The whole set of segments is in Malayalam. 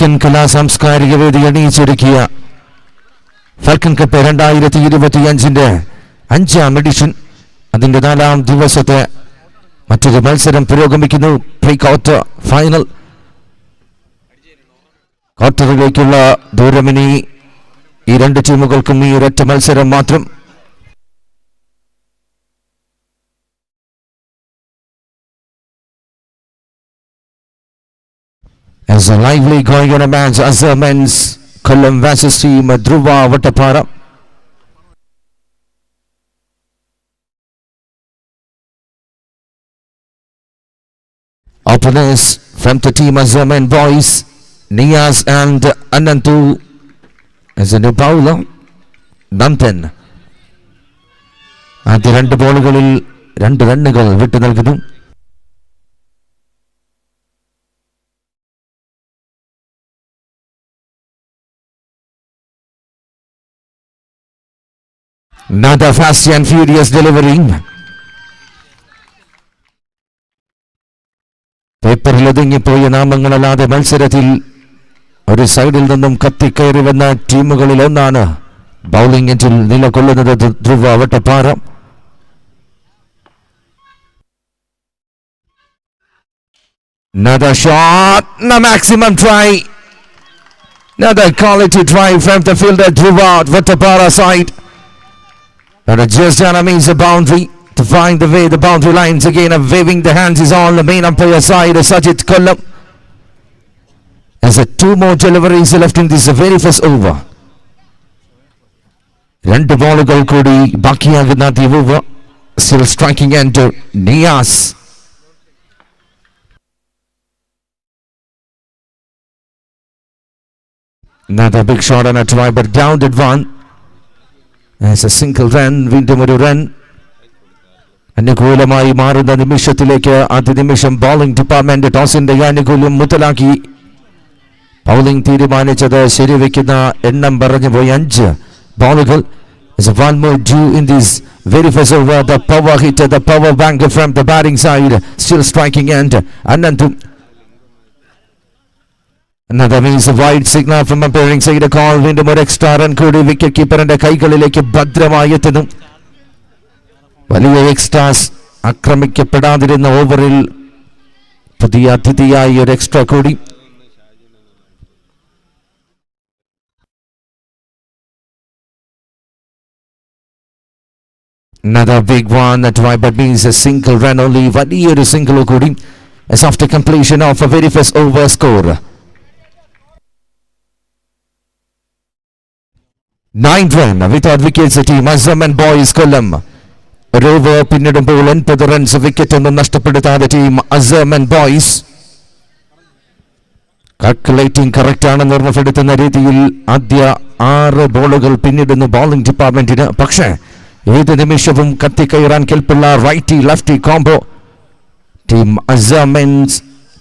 ഫാൽക്കൺ കലാ സാംസ്കാരിക വേദി അണിയിച്ചൊരുക്കിയ ഫാൽക്കൺ കപ്പ് 2025 5ാം എഡിഷൻ അതിൻ്റെ 4ാം ദിവസത്തെ മറ്റൊരു മത്സരം പുരോഗമിക്കുന്നു. പ്രീ ക്വാർട്ടർ ഫൈനൽ ക്വാർട്ടറിലേക്കുള്ള ദൂരമിനി ഈ രണ്ട് ടീമുകൾക്കും ഈ ഒരൊറ്റ മത്സരം മാത്രം. As a lively going on a match, Azhar men's Kollam versus team Dhruva Vattapara. Opponents from the team Azhar men boys, Niyaz and Anantu. As a new bowler, Nanthan. ആദ്യ രണ്ട് ബോളുകളിൽ 2 റണ്ണുകൾ വിട്ടു നൽകുന്നു. Another fast and furious delivery. പേപ്പറിൽ ഒതുങ്ങിപ്പോയ നാമങ്ങളല്ലാതെ മത്സരത്തിൽ ഒരു സൈഡിൽ നിന്നും കത്തിക്കയറി വന്ന ടീമുകളിൽ ഒന്നാണ് ബൗളിംഗ് എൻഡിൽ നിലകൊള്ളുന്നത് ധ്രുവ Vattappara. Another shot, the maximum try. Another quality try from the fielder Dhruva Vattapara side. But just done a boundary to find the way the boundary lines again of waving the hands is on the main umpire side of Sajid Kollam. As a 2 more deliveries left in this very first over. 2 ബോളുകൾ കൂടി ബാക്കിയാകുന്ന the over. Still striking enter Niyaz. Another big shot on a try but grounded one. As a single run, വീണ്ടും ഒരു റൺ അനുകൂലമായി മാറുന്ന നിമിഷത്തിലേക്ക് ആദ്യ നിമിഷം ബോളിംഗ് ഡിപ്പാർട്ട്മെന്റ് ടോസിന്റെ ആനുകൂല്യം മുതലാക്കി ബൗളിംഗ് തീരുമാനിച്ചത് ശരിവെക്കുന്ന എണ്ണം പറഞ്ഞുപോയി 5 ബോളുകൾ. One more due in this very first over. The power hitter, the power banker from the batting side, still striking end. Anantu. Another means a wide signal from umpiring side. A call വീണ്ടും ഒരു എക്സ്ട്രാ റൺ കൂടി വിക്കറ്റ് കീപ്പറിന്റെ കൈകളിലേക്ക് ഭദ്രമായി എത്തുന്നു. വലിയ എക്സ്ട്രാസ് ആക്രമിക്കപ്പെടാതിരുന്ന ഓവറിൽ പുതിയ അതിഥിയായി ഒരു എക്സ്ട്രാ കൂടി. Another big one that but means a single run only. വലിയൊരു സിംഗിൾ കൂടി as after completion of a very first over score. 9 run without wickets the team Azhar men boys Kollam. ഒരു ഓവർ പിന്നിടുമ്പോൾ 9 റൺസ് വിക്കറ്റ് ഒന്നും നഷ്ടപ്പെടുത്താതെ team Azhar men boys. Calculating correct ആണെന്ന് ഓർമ്മപ്പെടുത്തുന്ന രീതിയിൽ ആദ്യ 6 ബോളുകൾ പിന്നിടുന്നു ബോളിംഗ് ഡിപ്പാർട്ട്മെന്റിന്. പക്ഷേ ഏത് നിമിഷവും കത്തിക്കയറാൻ കെൽപ്പുള്ള righty lefty combo team Azhar men's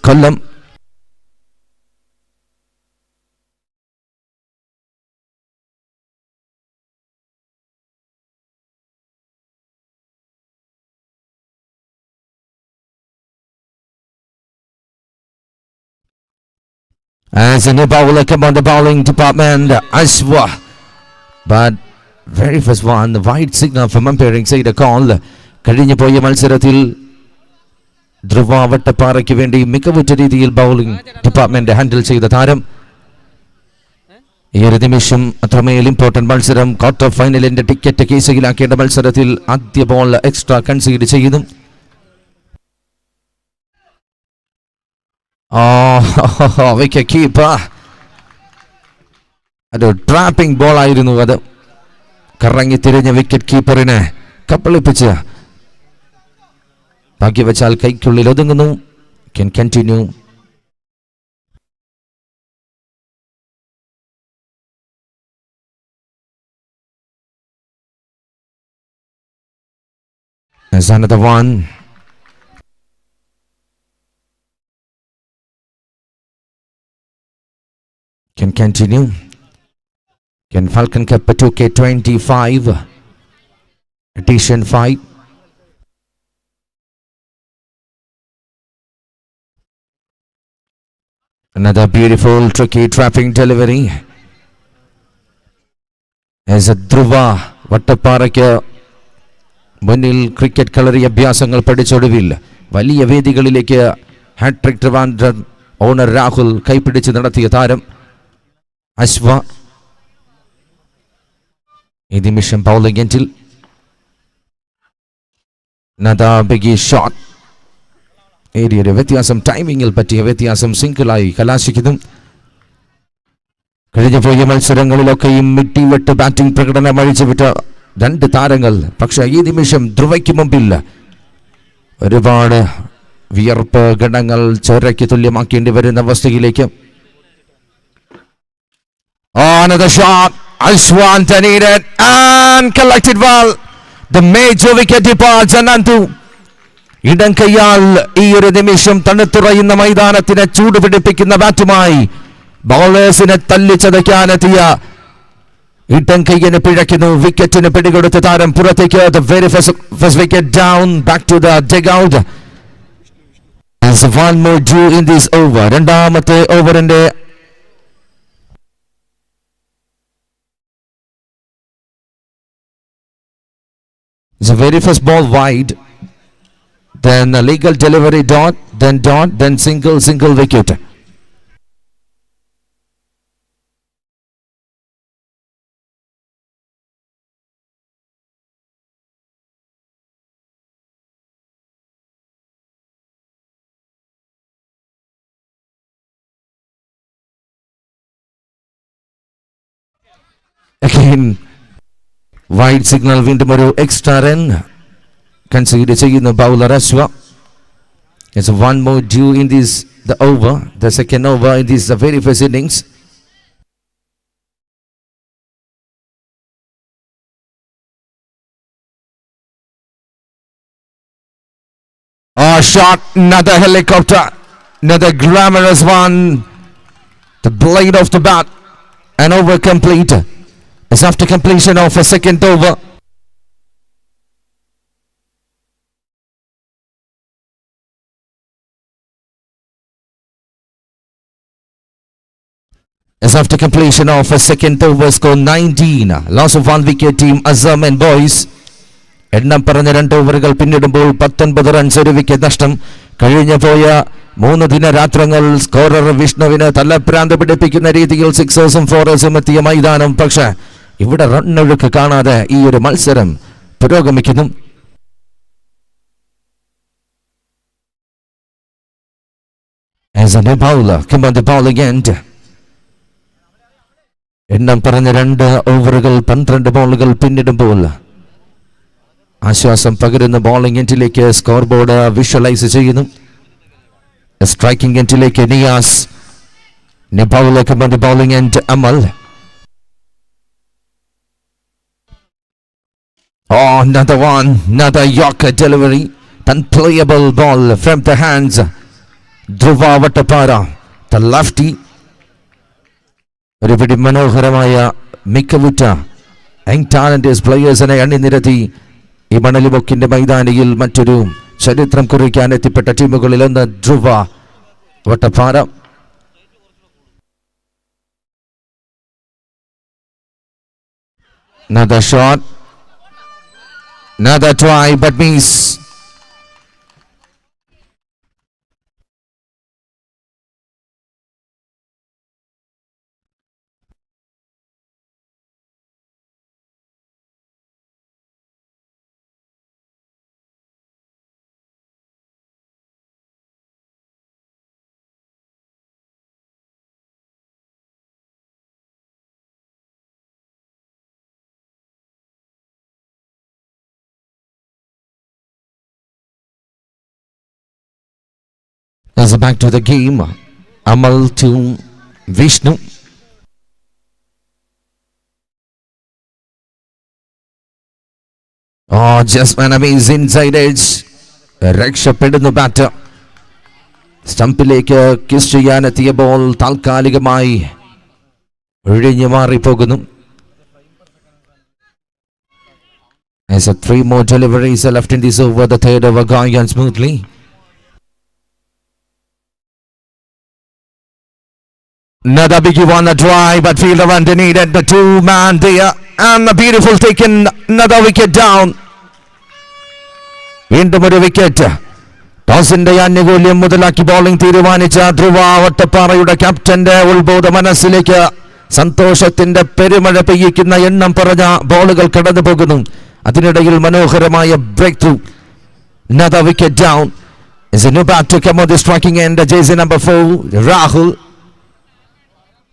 Kollam. As a new bowler come on the bowling department, Ashwa. But very first one, the wide signal from umpiring side a call. കഴിഞ്ഞു പോയ മത്സരത്തിൽ ധ്രുവ വട്ടപ്പാറയ്ക്ക് വേണ്ടി മികവുറ്റ രീതിയിൽ ബൗളിംഗ് ഡിപ്പാർട്ട്മെന്റ് ഹാൻഡിൽ ചെയ്ത താരം ഈ ഒരു നിമിഷം അത്രമേൽ ഇമ്പോർട്ടന്റ് മത്സരം ക്വാർട്ടർ ഫൈനലിന്റെ ടിക്കറ്റ് കേസിലാക്കേണ്ട മത്സരത്തിൽ ആദ്യ ബോൾ എക്സ്ട്രാ കൺസീഡ് ചെയ്യുന്നു. wicket keeper. അത് ട്രാപ്പിംഗ് ബോൾ ആയിരുന്നു. അത് കറങ്ങി തിരിഞ്ഞ വിക്കറ്റ് കീപ്പറിനെ കപ്പളിപ്പിച്ച് ഭാഗ്യ വെച്ചാൽ കൈക്കുള്ളിൽ ഒതുങ്ങുന്നു. Can continue. There's another one. Can continue. Can Falcon Cup 2K25 edition 5. Another beautiful, tricky trapping delivery. As a Dhruva വട്ടപ്പാറയ്ക്ക് മുന്നിൽ ക്രിക്കറ്റ് കളറി അഭ്യാസങ്ങൾ പഠിച്ചൊടുവിൽ വലിയ വേദികളിലേക്ക് ഹാട്രിക് ട്രിവാൻഡ്രം ഓണർ രാഹുൽ കൈപ്പിടിച്ച് നടത്തിയ താരം അശ്വ ഈ നിമിഷം ബൗളിംഗ് എൻഡിൽ ബിഗി ഷോട്ട് ഏരിയയുടെ വ്യത്യാസം, ടൈമിങ്ങിൽ പറ്റിയ വ്യത്യാസം സിംഗിളായി കലാശിക്കുന്നു. കഴിഞ്ഞു പോയ മത്സരങ്ങളിലൊക്കെയും മിട്ടിവെട്ട് ബാറ്റിംഗ് പ്രകടനം അഴിച്ചുവിട്ട രണ്ട് താരങ്ങൾ. പക്ഷേ ഈ നിമിഷം ധ്രുവയ്ക്ക് മുമ്പിൽ ഒരുപാട് വിയർപ്പ് ഗണങ്ങൾ ചോരയ്ക്ക് തുല്യമാക്കേണ്ടി വരുന്ന അവസ്ഥയിലേക്ക്. Another shot, Ashwan needed and collected well. The major wicket departs Anandu. ഇടം കയ്യാൽ ഈ ഒരു നിമിഷം തണുത്തുറയുന്ന മൈതാനത്തിനെ ചൂടുപിടിപ്പിക്കുന്ന ബാറ്റുമായി ബൗളേഴ്സിനെ തല്ലിച്ചതയ്ക്കാനെത്തിയ ഇടം കയ്യന് പിഴയ്ക്കുന്നു. വിക്കറ്റിന് പിടികൊടുത്ത താരം പുറത്തേക്ക്. The very first wicket down, back to the dugout. There's one more due in this over. രണ്ടാമത്തെ ഓവറിന്റെ the very first ball wide, then a legal delivery dot, then single wicket. Again wide signal, വീണ്ടും ഒരു എക്സ്ട്രാ റൺ കൺസീഡ് ചെയ്യുന്ന bowler അശ്വ. It's one more due in this the over, the second over in this the very first innings. Shot, another helicopter, another glamorous one. The blade of the bat, an over complete. It's after completion of a second over. As after completion of a second over, score 19. Loss of one wicket team Azam and boys. എണ്ണം പറഞ്ഞ 2 ഓവറുകൾ പിന്നിടുമ്പോൾ 19 റൺസ്, ഒരു വിക്കറ്റ് നഷ്ടം. കഴിഞ്ഞു പോയ 3 ദിനരാത്രങ്ങൾ സ്കോറർ വിഷ്ണുവിന് തലപ്രാന്ത് പിടിപ്പിക്കുന്ന രീതിയിൽ സിക്സേഴ്സും ഫോറേഴ്സും എത്തിയ മൈതാനം. പക്ഷേ ഇവിടെ റണ്ണൊഴുക്ക് കാണാതെ ഈ ഒരു മത്സരം പുരോഗമിക്കുന്നു. As a new bowler, come on the bowling end. എണ്ണം പറഞ്ഞ 2 ഓവറുകൾ 12 ബോളുകൾ പിന്നിടുമ്പോൾ ആശ്വാസം പകരുന്ന ബോളിംഗ് എൻഡിലേക്ക് സ്കോർ ബോർഡ് വിഷ്വലൈസ് ചെയ്യുന്നു. സ്ട്രൈക്കിംഗ് എൻഡിലേക്ക് Niyas, bowling end Amal. Another one, another Yorker delivery, unplayable ball from the hands. Dhruva Vattapara, the lefty. ഒരു പിടി മനോഹരമായ മികവുറ്റ യങ് ടാലന്റേഴ്സ് പ്ലേയേഴ്സിനെ അണിനിരത്തി ഈ മണലിമുക്കിന്റെ മൈതാനിയിൽ മറ്റൊരു ചരിത്രം കുറിക്കാൻ എത്തിപ്പെട്ട ടീമുകളിൽ ഒന്ന് ധ്രുവ Vattappara. Another shot, another try but miss. As back to the game, Amal to Vishnu. Just an amazing inside edge. രക്ഷപ്പെടുന്നു ബാറ്റർ. സ്റ്റംപിലേക്ക് കിസ് ചെയ്യാനെത്തിയ ബോൾ താൽക്കാലികമായി ഒഴിഞ്ഞു മാറിപ്പോകുന്നു. As a 3 more deliveries are left in this over, the third over going on smoothly. Another biggie on the drive, but fielder underneath it. The two-man there. And a beautiful taken. Another wicket down. വീണ്ടും ഒരു വിക്കറ്റ്. ടോസിന്റെ ആനുകൂല്യം മുതലാക്കി ബോളിംഗ് തീരുമാനിച്ച ധ്രുവ വട്ടപ്പാറയുടെ ക്യാപ്റ്റന്റെ ഉത്ബോധ മനസ്സിലേക്ക് സന്തോഷത്തിന്റെ പെരുമഴ പെയ്യിക്കുന്ന എണ്ണം പറഞ്ഞ ബോളുകൾ കടന്നു പോകുന്നു. അതിനിടയിൽ മനോഹരമായ breakthrough. Another wicket down. Is a new bat to come on the striking end. Jersey number 4, Rahul.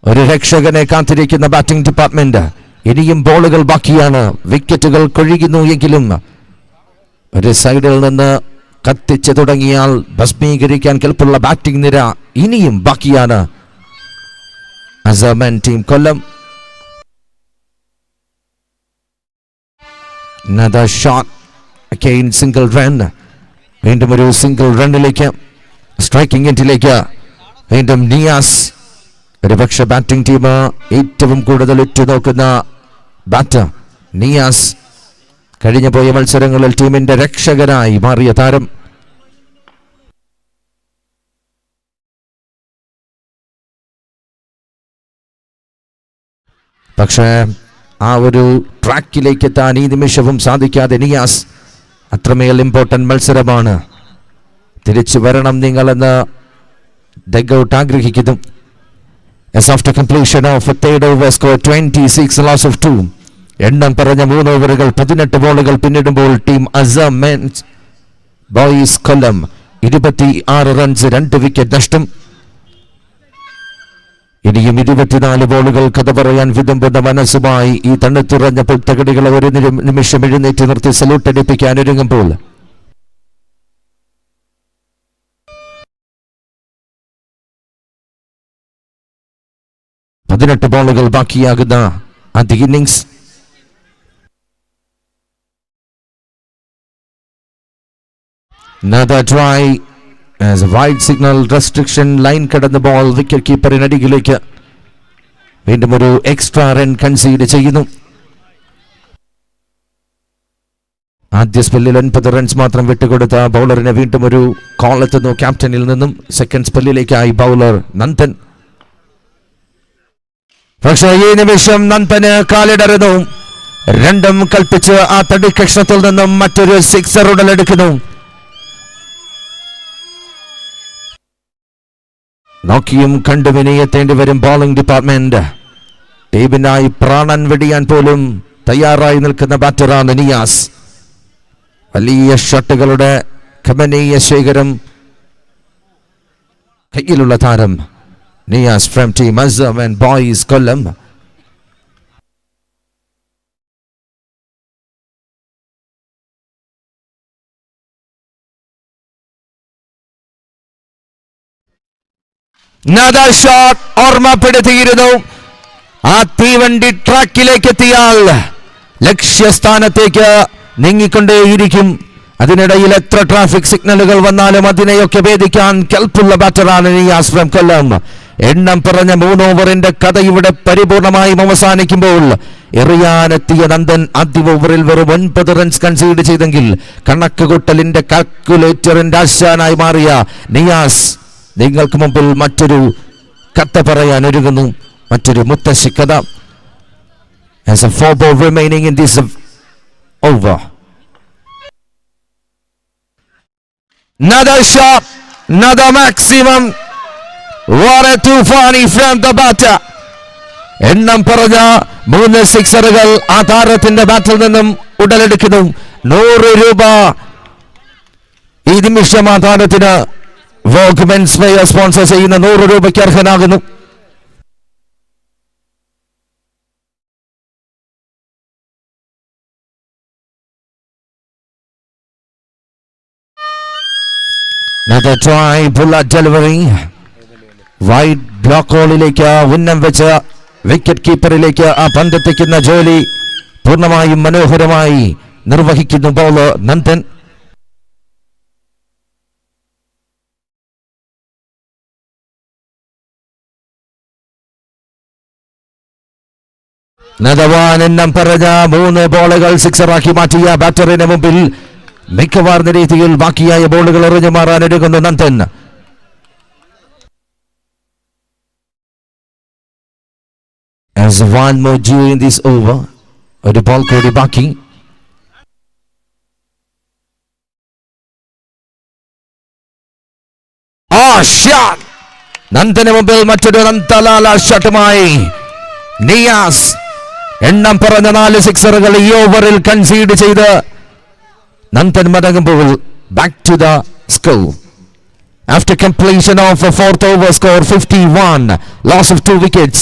ഒരു രക്ഷകനെ കാത്തിരിക്കുന്ന ബാറ്റിംഗ് ഡിപ്പാർട്ട്മെന്റ്. ഇനിയും ബോളുകൾ ബാക്കിയാണ്. വിക്കറ്റുകൾ കൊഴിയുന്നു എങ്കിലും ഒരു സൈഡിൽ നിന്ന് കത്തിച്ചു തുടങ്ങിയാൽ ഭസ്മീകരിക്കാൻ കെൽപ്പുള്ള ബാറ്റിംഗ് നിര ഇനിയും ബാക്കിയാണ്. അസർമൻ ടീം കൊല്ലം. Another shot. Again single run. വീണ്ടും ഒരു സിംഗിൾ റണ്ണിലേക്ക് സ്ട്രൈക്കിംഗ് എൻഡിലേക്ക് വീണ്ടും നിയാസ്. ഒരുപക്ഷെ ബാറ്റിംഗ് ടീം ഏറ്റവും കൂടുതൽ ഉറ്റുനോക്കുന്ന ബാറ്റർ നിയാസ്. കഴിഞ്ഞു പോയ മത്സരങ്ങളിൽ ടീമിന്റെ രക്ഷകനായി മാറിയ താരം. പക്ഷേ ആ ഒരു ട്രാക്കിലേക്ക് എത്താൻ ഈ നിമിഷവും സാധിക്കാതെ നിയാസ്. അത്രമേൽ ഇമ്പോർട്ടന്റ് മത്സരമാണ്. തിരിച്ചു വരണം നിങ്ങളെന്ന് ഡഗ്ഔട്ട് ആഗ്രഹിക്കുന്നു. As after completion of a third over score 26 loss of 2. എണ്ണം പറഞ്ഞ 3 ഓവറുകൾ 18 ബോളുകൾ പിന്നിടുമ്പോൾ ടീം അസർമൻ ബോയ്സ് കൊല്ലം 26 റൺസ് 2 വിക്കറ്റ് നഷ്ടം. ഇനിയും 24 ബോളുകൾ കഥ പറയാൻ വിതുമ്പുന്ന മനസ്സുമായി ഈ തണുത്തുറഞ്ഞ പുൽത്തകടികളെ ഒരു നിമിഷം എഴുന്നേറ്റ് നിർത്തി സല്യൂട്ട് അടിപ്പിക്കാൻ ഒരുങ്ങുമ്പോൾ 18 ബോളുകൾ ബാക്കിയാകുന്ന ആദ്യ innings. Another try as a wide signal restriction line കടന്ന ബോൾ വിക്കറ്റ് കീപ്പറിനടിയിലേക്ക്. വീണ്ടും ഒരു എക്സ്ട്രാ റൺ കൺസീഡ് ചെയ്യുന്നു. ആദ്യ സ്പെല്ലിൽ 9 റൺസ് മാത്രം വിട്ടുകൊടുത്ത ബൗളറിന് വീണ്ടും ഒരു കോൾ എത്തുന്നു ക്യാപ്റ്റനിൽ നിന്നും. സെക്കൻഡ് സ്പെല്ലിലേക്കായി ബൗളർ നന്ദൻ. പക്ഷേ ഈ നിമിഷം നന്ദന് കാലിടറുന്നു. രണ്ടും കൽപ്പിച്ച് ആ തടിക്കഷ്ണത്തിൽ നിന്നും മറ്റൊരു സിക്സർ ഉടലെടുക്കുന്നു. നോക്കിയും കണ്ടും ഇനിയെത്തേണ്ടി വരും ബോളിംഗ് ഡിപ്പാർട്ട്മെന്റ്. ടീമിനായി പ്രാണൻ വെടിയാൻ പോലും തയ്യാറായി നിൽക്കുന്ന ബാറ്ററാണ് നിയാസ്. വലിയ ഷട്ടുകളുടെ കമനീയ ശേഖരം കയ്യിലുള്ള താരം Niyas from team Azhar men boys Kollam. Another shot ഓർമ്മപ്പെടുത്തിയിരുന്നു. ആ തീവണ്ടി ട്രാക്കിലേക്ക് എത്തിയാൽ ലക്ഷ്യസ്ഥാനത്തേക്ക് നീങ്ങിക്കൊണ്ടേയിരിക്കും. അതിനിടയിൽ എത്ര ട്രാഫിക് സിഗ്നലുകൾ വന്നാലും അതിനെയൊക്കെ ഭേദിക്കാൻ കെൽപ്പുള്ള ബാറ്ററാണ് നിയാസ് ഫ്രം കൊല്ലം. എണ്ണം പറഞ്ഞ 3 ഓവറിന്റെ കഥ ഇവിടെ പരിപൂർണമായും അവസാനിക്കുമ്പോൾ എറിയാനെത്തിയ നന്ദൻ ആദ്യ ഓവറിൽ വെറും 9 റൺസ് കൺസീഡ് ചെയ്തെങ്കിൽ കണക്കുകൂട്ടലിന്റെ കാൽക്കുലേറ്ററിന്റെ ആശാനായി മാറിയ നിയാസ് നിങ്ങൾക്ക് മുമ്പിൽ മറ്റൊരു കഥ പറയാൻ ഒരുങ്ങുന്നു. മറ്റൊരു മുത്തശ്ശി കഥ. As a 4 ball remaining in this over. Another shot, another maximum. What a tufani from the batter. എണ്ണം പറഞ്ഞ 3 സിക്സറുകൾ ആ താരത്തിന്റെ ബാറ്റിൽ നിന്നും ഉടലെടുക്കുന്നു. 100 രൂപ ഈ നിമിഷം ആ താരത്തിന് വോഗ് മെൻസ് വെയർ സ്പോൺസർ ചെയ്യുന്ന 100 രൂപയ്ക്ക് അർഹനാകുന്നു. Another try, bullet delivery. Wide block ഹോളിലേക്ക് ഉന്നം വെച്ച് വിക്കറ്റ് കീപ്പറിലേക്ക് ആ പന്തെത്തിക്കുന്ന ജോലി പൂർണ്ണമായും മനോഹരമായി നിർവഹിക്കുന്നു ബൗളർ നന്ദൻ. നദവാൻ എണ്ണം പറഞ്ഞ 3 ബോളുകൾ സിക്സറാക്കി മാറ്റിയ ബാറ്ററിന് മുമ്പിൽ മികവാർന്ന രീതിയിൽ ബാക്കിയായ ബോളുകൾ എറിഞ്ഞു മാറാൻ ഒരുങ്ങുന്നു Nandan. As one more due in this over. ഒരു ബോൾ കൂടി ബാക്കി. ഷോട്ട് നന്ദന് മുമ്പിൽ മറ്റൊരു നന്ദലാല ഷോട്ടുമായി നിയാസ്. എണ്ണം പറഞ്ഞ 4 സിക്സറുകൾ ഈ ഓവറിൽ കൺസീഡ് ചെയ്ത് നന്ദൻ മടങ്ങുമ്പോൾ back to the score. After completion of a 4th over score 51, loss of 2 wickets.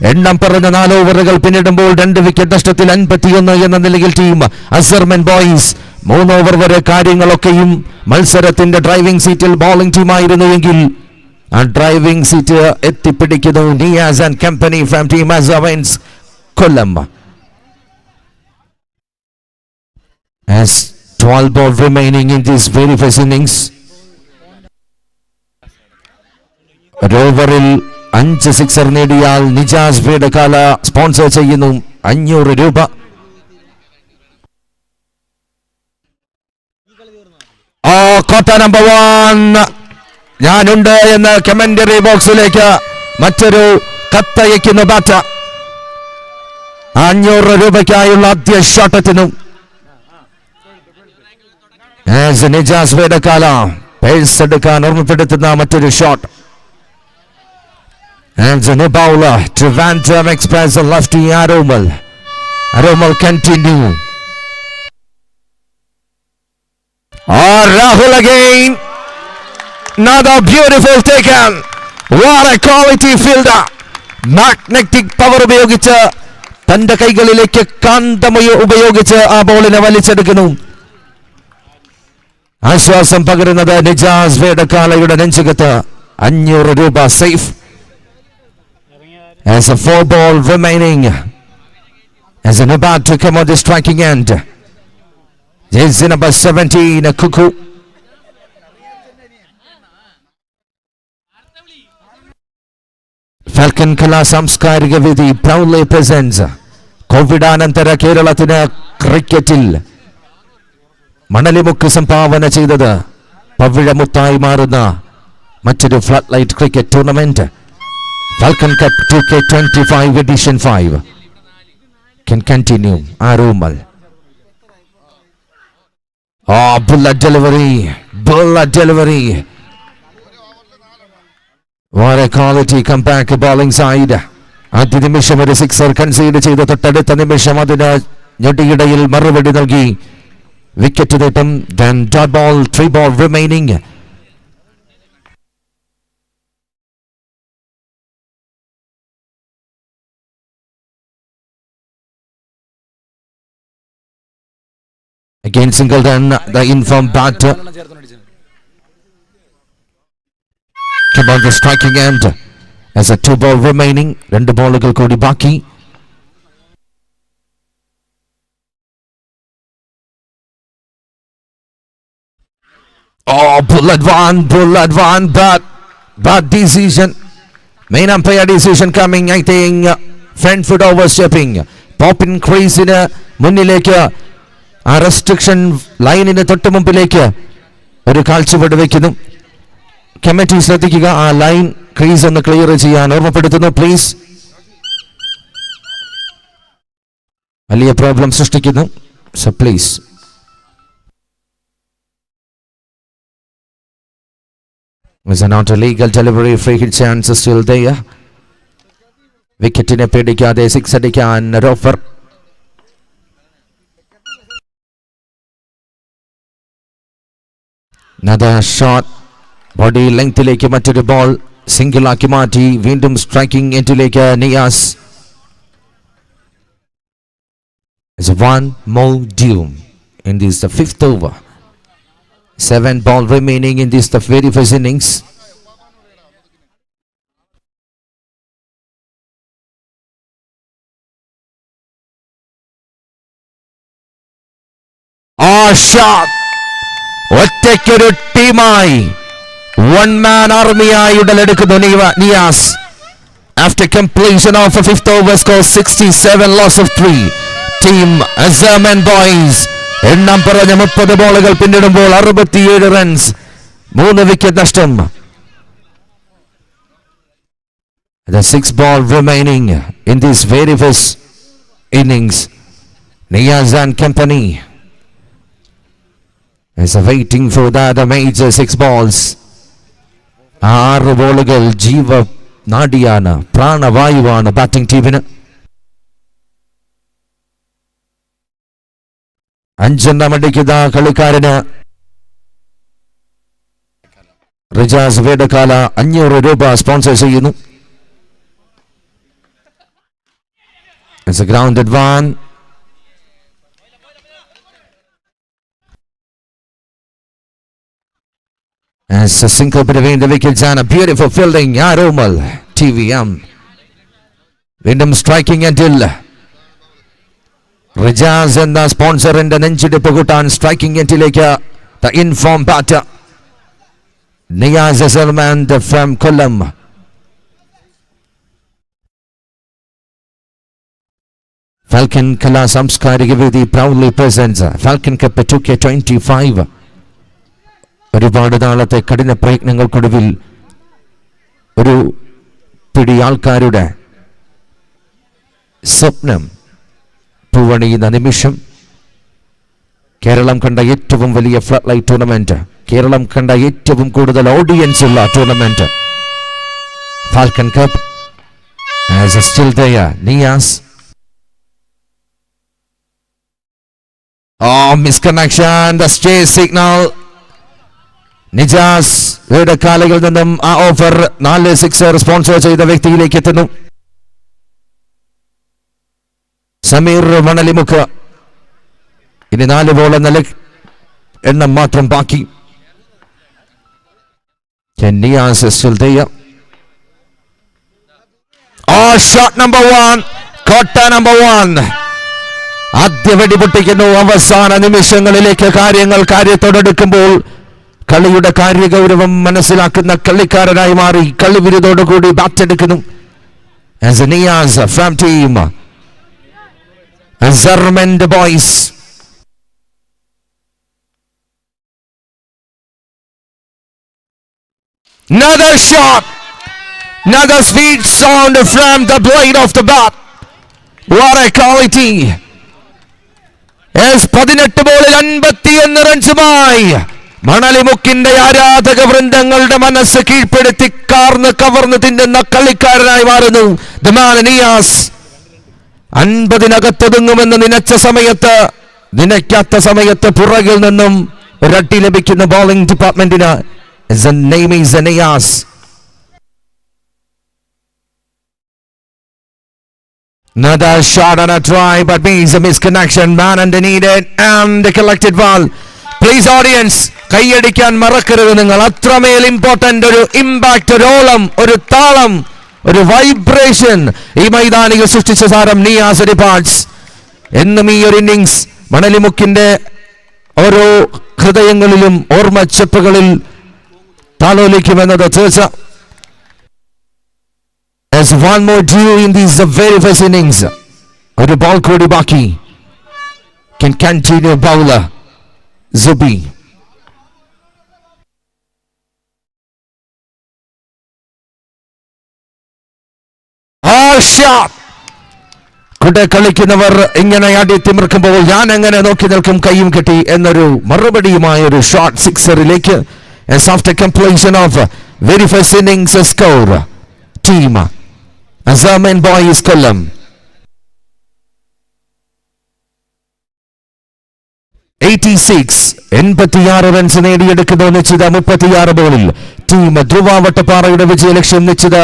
എണ്ണം പറഞ്ഞ 4 ഓവറുകൾ പിന്നിടുമ്പോൾ 2 വിക്കറ്റ് നഷ്ടത്തിൽ 51 എന്ന നിലയിൽ ടീം അസർമൻ ബോയ്സ്. 3 ഓവർ വരെ കാര്യങ്ങളൊക്കെയും മത്സരത്തിന്റെ ഡ്രൈവിംഗ് സീറ്റിൽ ബോളിംഗ് ടീമായിരുന്നുവെങ്കിൽ ആ ഡ്രൈവിംഗ് സീറ്റ് എത്തിപ്പിടിക്കുന്നു Niyas and company from team Azhar men's Kollam. As 12 ball remaining in this very first innings. ഓവറിൽ 5 സിക്സർ നേടിയാൽ നിജാസ് വേഡക്കാല സ്പോൺസർ ചെയ്യുന്നു 500 രൂപ. കോട്ട നമ്പർ 1 ഞാനുണ്ട് എന്ന് കമന്ററി ബോക്സിലേക്ക് മറ്റൊരു കത്തയക്കുന്നു ബാറ്റർ. 500 രൂപയ്ക്കായുള്ള ആദ്യ ഷോട്ട് എത്തുന്നു. നിജാസ് വേഡക്കാല പേസ് എടുക്കാൻ ഓർമ്മപ്പെടുത്തുന്ന മറ്റൊരു shot. And the new bowler, Trivandrum Express, the lefty Aromal. Aromal continue. Rahul again. Another beautiful taken. What a quality fielder. Magnetic power ഉപയോഗിച്ച് തന്റെ കൈകളിലേക്ക് കാന്തമയ ഉപയോഗിച്ച് ആ ബോളിനെ വലിച്ചെടുക്കുന്നു. ആശ്വാസം പകരുന്നത് നിജാസ് വേഡക്കാലയുടെ നെഞ്ചകത്ത്. 500 രൂപ safe. As a 4 ball remaining, as an about to come on the striking end, jersey number 17, Kuku. Falcon Kala Samskarika Vidhi proudly presents കോവിഡാനന്തര കേരളത്തിന് ക്രിക്കറ്റിൽ മണലിമുക്ക് സംഭാവന ചെയ്തത് പവിഴമുത്തായി മാറുന്ന മറ്റൊരു flood light cricket tournament Falcon Cup 2K25 Edition 5 can continue. Aromal. Bullet delivery. What a quality comeback bowling side. ആദ്യ നിമിഷം ഒരു സിക്സർ കൺസീഡ് ചെയ്ത് തൊട്ടടുത്ത നിമിഷം അതിന് ഞൊടിയിടയിൽ മറുപടി നൽകി വിക്കറ്റ് നേട്ടം. Then dot ball, 3 ball remaining. Again Singleton, the informed batter. Come on the striking end. As a 2 ball remaining. 2 balluകൾ കൂടി ബാക്കി. Bullet one, but decision. Main umpire decision coming. I think front foot overstepping. Popping crease in മുന്നിലേക്ക് ആ റെസ്ട്രിക്ഷൻ ലൈനിന് തൊട്ട് മുമ്പിലേക്ക് ഒരു കാഴ്ചപ്പാട് വയ്ക്കുന്നു. കമ്മിറ്റി ശ്രദ്ധിക്കുക, ആ ലൈൻ ക്രീസ് ഒന്ന് ക്ലിയർ ചെയ്യാൻ ഓർമ്മപ്പെടുത്തുന്നു പ്ലീസ്. വലിയ പ്രോബ്ലം സൃഷ്ടിക്കുന്നു. So please. Was not a legal delivery, free hit chance still there. വിക്കറ്റിനെ പേടിക്കാതെ 6 അടിക്കാൻ ഒരു ഓഫർ. Another shot. ബോഡി ലെങ്തിലേക്ക് മറ്റൊരു ബോൾ സിംഗിൾ ആക്കി മാറ്റി വീണ്ടും സ്ട്രൈക്കിംഗ് എൻഡിലേക്ക് Niyas. One more due in this the 5th over. 7 ball remaining in this the very first innings. Shot. ഒറ്റയ്ക്കൊരു ടീമായി 1 man ആർമിയായി ഉടലെടുക്കുന്നു Niyas. After completion of a 5th over score 67, loss of 3. Team Azerman Boys എണ്ണം പറഞ്ഞ 30 ബോളുകൾ പിന്നിടുമ്പോൾ 67 റൺസ്, 3 വിക്കറ്റ് നഷ്ടം. The 6 ball remaining in this very first innings. Niaz and company is waiting for the major 6 balls. 6 ബോളുകൾ ജീവ നാഡിയാണ്, പ്രാണവായുവാണ് ബാറ്റിംഗ് ടീമിന്. 5 അടിക്കുന്ന കളിക്കാരന് റിജാസ് വേഡക്കാല 500 രൂപ സ്പോൺസർ ചെയ്യുന്നു. It's a grounded one. As a single between the wickets and a beautiful fielding. Aromal TVM. Windham striking until Rijaz and the sponsor in the നെഞ്ചിടിപ്പ് കൂട്ടാൻ striking until the inform batter Niaz Salman from Kollam. Falcon Kala Samskarika Vidhi proudly presents Falcon Cup 2K25. ഒരുപാട് നാളത്തെ കഠിന പ്രയത്നങ്ങൾക്കൊടുവിൽ ഒരു പിടി ആൾക്കാരുടെ സ്വപ്നം പൂവണിയുന്ന നിമിഷം. കേരളം കണ്ട ഏറ്റവും വലിയ ഫ്ലഡ് ലൈറ്റ് ടൂർണമെന്റ്, കേരളം കണ്ട ഏറ്റവും കൂടുതൽ ഓഡിയൻസ് ഉള്ള tournament falcon cup. As still there Niaz. Misconnection, the chase signal. Nijas കാലകളിൽ നിന്നും ആ ഓഫർ 4 സിക്സർ സ്പോൺസർ ചെയ്ത വ്യക്തിയിലേക്ക് എത്തുന്നു. സമീർ മണലിമുക്ക്. ഇനി 4 ബോൾ എന്ന എണ്ണം മാത്രം ബാക്കി. Niyas still there. Shot number 1, കോട്ട number 1. ആദ്യ വെടിപൊട്ടിക്കുന്നു. അവസാന നിമിഷങ്ങളിലേക്ക് കാര്യത്തോടെടുക്കുമ്പോൾ കളിയുടെ കാര്യഗൗരവം മനസ്സിലാക്കുന്ന കളിക്കാരനായി മാറി കളിവിരുതോടുകൂടി ബാറ്റെടുക്കുന്നു. As Niaz from team Azarmend boys. Another shot, another sweet sound from the blade of the bat. What a quality. As 18 ബോളിൽ 51 റൺസുമായി മണലിമുക്കിന്റെ ആരാധക വൃന്ദങ്ങളുടെ മനസ്സ് കീഴ്പ്പെടുത്തി കാർന്ന് കവർന്ന് തിന്നുന്ന കളിക്കാരനായി മാറുന്നു ദ മാൻ നിയാസ്. 50-നകത്തൊതുങ്ങുമെന്ന് നനയ്ക്കാത്ത സമയത്ത് പുറകിൽ നിന്നും ഒരട്ടി ലഭിക്കുന്ന bowling ഡിപ്പാർട്ട്മെന്റിന്. His name is Niaz. Another shot and a try, but means a misconnection. Man underneath it and the collected ball. Please audience, കൈയടിക്കാൻ മറക്കരുത് നിങ്ങൾ. അത്രമേൽ ഇമ്പോർട്ടന്റ് ഒരു ഇമ്പാക്ട്, ഒരു ഓളം, ഒരു താളം, ഒരു വൈബ്രേഷൻ ഈ മൈതാനികൾ സൃഷ്ടിച്ച താരം നിയാസ് ഡിപ്പാർട്സ്. എന്നും ഈ ഒരു ഇന്നിങ്സ് മണലിമുക്കിന്റെ ഓരോ ഹൃദയങ്ങളിലും ഓർമ്മച്ചെപ്പുകളിൽ താലോലിക്കുമെന്നത് തീർച്ച. There's one more due in this very first innings. ഒരു ബോൾ കൂടി ബാക്കി. Can continue bowler Zubi. Shot. കൂടെ കളിക്കുന്നവർ ഇങ്ങനെ അടിത്തിമിർക്കുമ്പോൾ ഞാൻ എങ്ങനെ നോക്കി നിൽക്കും കൈയും കെട്ടി എന്നൊരു മറുപടിയുമായ ഒരു shot സിക്സറിലേക്ക്. As after completion of very first innings score team Azarmend boys Kollam 86 runs നേടിയെടുക്കുന്ന നിശ്ചിത 36 ബോളിൽ ടീം ധ്രുവ വട്ടപ്പാറയുടെ വിജയലക്ഷ്യം നിശ്ചിത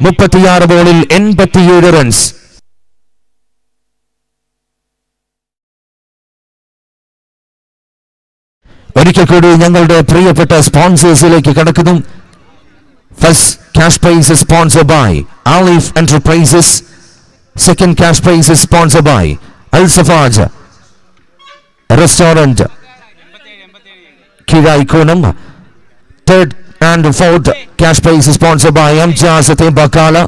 36 ബോളിൽ 87 റൺസ്. ഒരിക്കൽ കൂടി ഞങ്ങളുടെ പ്രിയപ്പെട്ട സ്പോൺസേഴ്സിലേക്ക് കടക്കുന്നു. First cash prize is sponsored by Alif Enterprises. Second cash prize is sponsored by Al Safaj Restaurant Kiraikonam. Third and fourth cash prize is sponsored by Amjaz Bakala.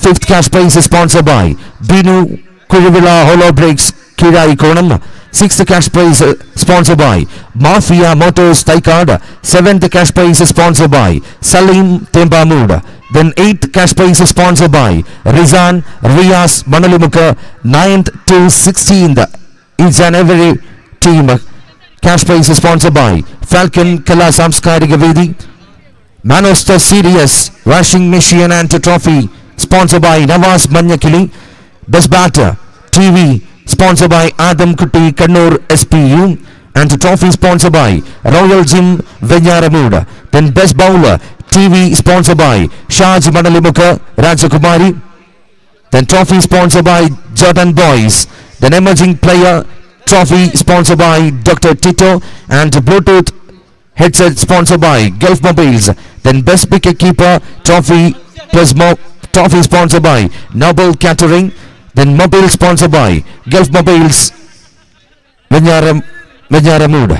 Fifth cash prize is sponsored by Binu Kurivilla Hollow Bricks Kiraikonam. Sixth cash prize sponsored by Mafia Motors Taikada. Seventh cash prize is sponsored by Salim Tembamud Then 8th cash prize is sponsored by Rizan Riaz Manalimuka, 9th to 16th. Each and every team. Cash prize is sponsored by Falcon Kala Samskarika Vedi. Man of the Series washing machine and trophy sponsored by Nawaz Manyakili. Best batter TV sponsored by Adam Kutti Kannur SPU. And trophy sponsored by Royal Gym Venyaramud. Then best bowler TV sponsored by Shaj Manalimuka Rajakumari. Then trophy sponsored by Jordan Boys. Then emerging player trophy sponsored by Dr. Tito. And Bluetooth headset sponsored by Gulf Mobiles. Then best wicket keeper trophy plus trophy sponsored by Noble Catering. Then mobile sponsored by Gulf Mobiles Venyaramud.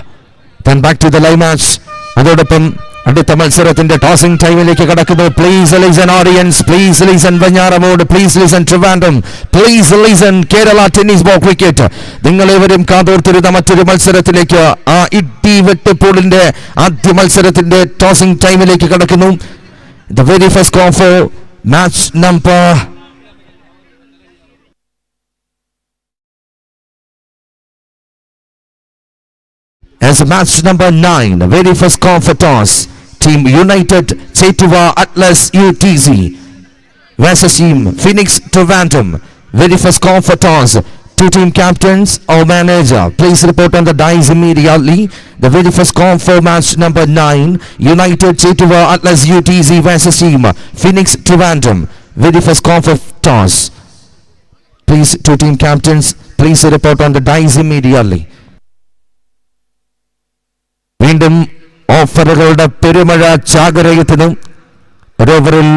Then back to the live match. Adodapam അടുത്ത മത്സരത്തിന്റെ ടോസിംഗ് ടൈമിലേക്ക് കടക്കുന്നു. Please listen audience, please listen Venjaramoodu, please listen Trivandrum, please listen Kerala tennis ball cricket. നിങ്ങളേവരും കാതോർത്തിരുന്ന മറ്റൊരു മത്സരത്തിലേക്ക്, ആ ഇട്ടി വെട്ടുപൂളിന്റെ ആദ്യ മത്സരത്തിന്റെ ടോസിംഗ് ടൈമിലേക്ക് കടക്കുന്നു. The very first call for match number as match number 9, the very first call for toss. Team United Chetuva Atlas UTZ versus team Phoenix Trivandrum. Very first call for toss. Two team captains or manager, please report on the dice immediately. The very first call for match number 9, United Chetuva Atlas UTZ versus team Phoenix Trivandrum. Very first call for toss. Please, two team captains, please report on the dice immediately. വീണ്ടും ഓഫറുകളുടെ പെരുമഴ ചാകരയെത്തുന്നു. ഒരു ഓവറിൽ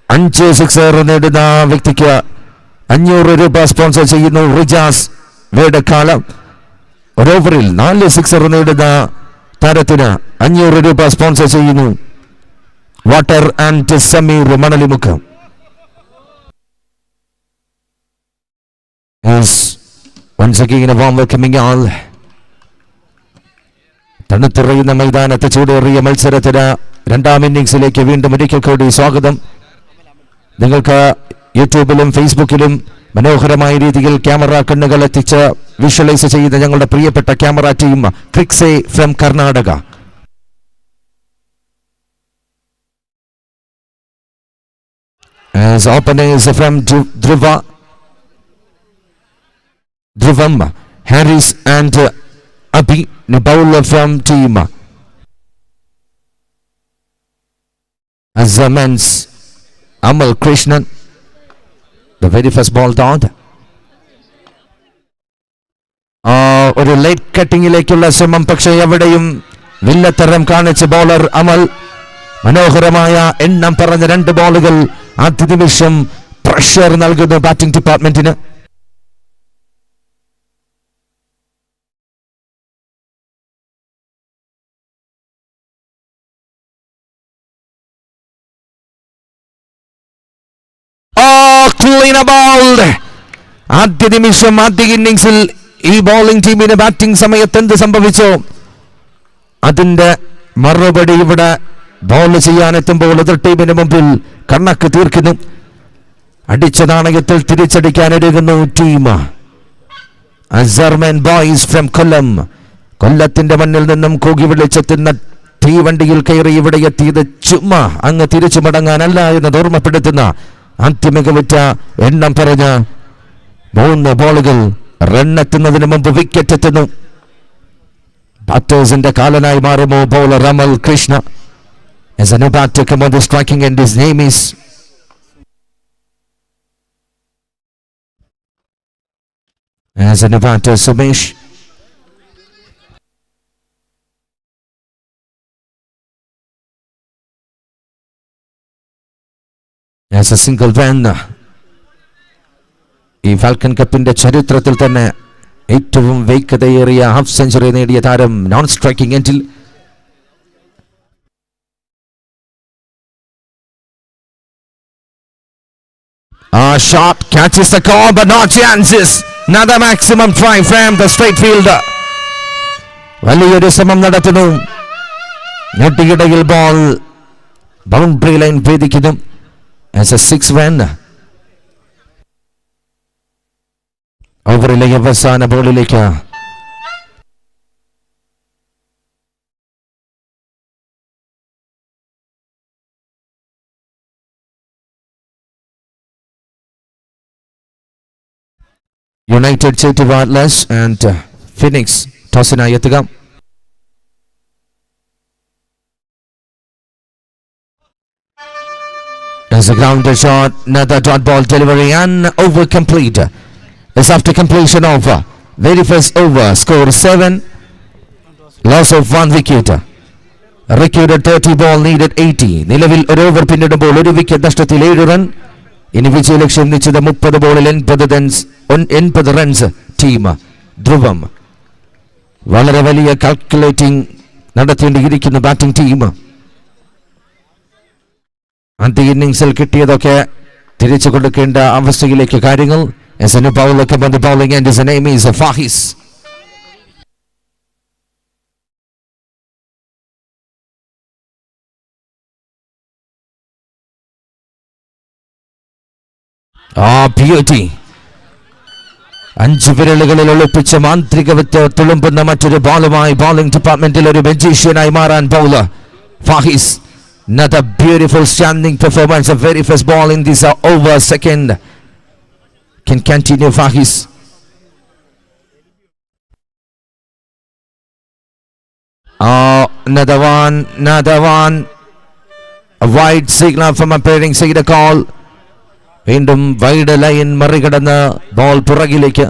5 സിക്സർ നേടുന്ന വ്യക്തിക്ക് 500 രൂപ സ്പോൺസർ ചെയ്യുന്നു റിജാസ് വേടക്കാലം. ഒരു ഓവറിൽ 4 സിക്സർ നേടുന്ന താരത്തിന് 500 രൂപ സ്പോൺസർ ചെയ്യുന്നു water and Sameer Manalimukku. Once again a warm welcoming all. തണുത്തുറയുന്ന മൈതാനത്ത് ചൂടേറിയ മത്സരത്തിന് രണ്ടാം ഇന്നിംഗ്സിലേക്ക് വീണ്ടും ഒരിക്കൽ കൂടി സ്വാഗതം. നിങ്ങൾക്ക് യൂട്യൂബിലും ഫേസ്ബുക്കിലും മനോഹരമായ രീതിയിൽ ക്യാമറ കണ്ണുകൾ എത്തിച്ച് വിഷ്വലൈസ് ചെയ്യുന്ന ഞങ്ങളുടെ പ്രിയപ്പെട്ട ക്യാമറ ടീം ക്രിക്സേ from Karnataka. As openers from Dhruvam, Harris and Abhi, the bowler from team Azamans Amal Krishnan. The very first ball down. ഒരു ലൈറ്റ് കട്ടിങ്ങിലേക്കുള്ള ശ്രമം, പക്ഷേ എവിടെയും വില്ലത്തരം കാണിച്ച ബോളർ അമൽ. മനോഹരമായ എണ്ണം പറഞ്ഞ 2 ബോളുകൾ ആദ്യ നിമിഷം പ്രഷർ നൽകുന്നു ബാറ്റിംഗ് ഡിപ്പാർട്ട്മെന്റിന്. ആദ്യ നിമിഷം ആദ്യ ഇന്നിംഗ്സിൽ ഈ ബോളിംഗ് ടീമിന് ബാറ്റിംഗ് സമയത്ത് എന്ത് സംഭവിച്ചോ അതിന്റെ മറുപടി ഇവിടെ ബോൾ ചെയ്യാനെത്തുമ്പോൾ എതിർ ടീമിന് മുമ്പിൽ കണ്ണക്ക് തീർക്കുന്നു. അടിച്ച നാണയത്തിൽ തിരിച്ചടിക്കാൻ ഒരുങ്ങുന്നു ടീം അസർമൻ ബോയ്സ് ഫ്രം കൊല്ലം. കൊല്ലത്തിന്റെ മണ്ണിൽ നിന്നും കൂകി വിളിച്ചെത്തുന്ന തീവണ്ടിയിൽ കയറി ഇവിടെ എത്തിയത് ചുമ്മാ അങ്ങ് തിരിച്ചു മടങ്ങാനല്ല എന്നത് ഓർമ്മപ്പെടുത്തുന്ന അന്തിമികവുറ്റ എണ്ണം പറഞ്ഞ 3 ബോളുകൾ. റണ്ണെത്തുന്നതിന് മുമ്പ് വിക്കറ്റ് എത്തുന്നു. ബാറ്റേഴ്സിന്റെ കാലനായി മാറുമോ bowler Amal Krishna. As a new batter come on the striking end, his name is as a new batter Sumesh. As a single run, ഈ ഫാൽക്കൺ കപ്പിന്റെ ചരിത്രത്തിൽ തന്നെ ഏറ്റവും വേഗതയേറിയ ഹാഫ് സെഞ്ചുറി നേടിയ താരം നോൺ സ്ട്രൈക്കിംഗ് എൻഡിൽ. Shot catches the call but not chances. Another maximum try from the straight fielder. വലിയൊരു ശ്രമം നടത്തുന്നു. നെറ്റിയിടയിൽ ബോൾ ബൗണ്ടറി ലൈൻ ഭേദിക്കുന്നു. As a 6 run. ഓവറിലെ അവസാന ബോളിലേക്ക് United Chettuva Atlas and Phoenix ടോസിനായി എത്തുക. As a grounded shot, another dot ball delivery and over complete. It's after completion of very first over. Score 7. Loss of 1 wicket. Recorded 30 ball, needed 80. നിലവിൽ ഒരു ഓവർ പിന്നിടുമ്പോൾ ഒരു വിക്കറ്റ് നഷ്ടത്തിൽ 7 റൺ. ഇനി വിജയലക്ഷ്യം നിശ്ചിത 30 ബോളിൽ 80 റൺസ് ടീം ധ്രുവം. വളരെ വലിയ കാൽക്കുലേറ്റിംഗ് നടത്തേണ്ടിയിരിക്കുന്നു ബാറ്റിംഗ് ടീം. ആദ്യ ഇന്നിംഗ്സിൽ കിട്ടിയതൊക്കെ തിരിച്ചു കൊടുക്കേണ്ട അവസ്ഥയിലേക്ക് കാര്യങ്ങൾ. As a new bowler come on the bowling end, his name is Fahis. Beauty. 5 വിരലുകളിൽ ഒളിപ്പിച്ച മാന്ത്രിക വിത്ത് തുളുമ്പുന്ന മറ്റൊരു ബോളുമായി ബോളിംഗ് ഡിപ്പാർട്ട്മെന്റിൽ ഒരു മെജീഷ്യനായി മാറാൻ bowler Fahis. Another beautiful standing performance. The very first ball in this over second. Can continue Fahis. Another one. A wide signal from appearing side call. വീണ്ടും വൈഡ് ലൈൻ മറികടന്ന് ബോൾ പുറകിലേക്ക്.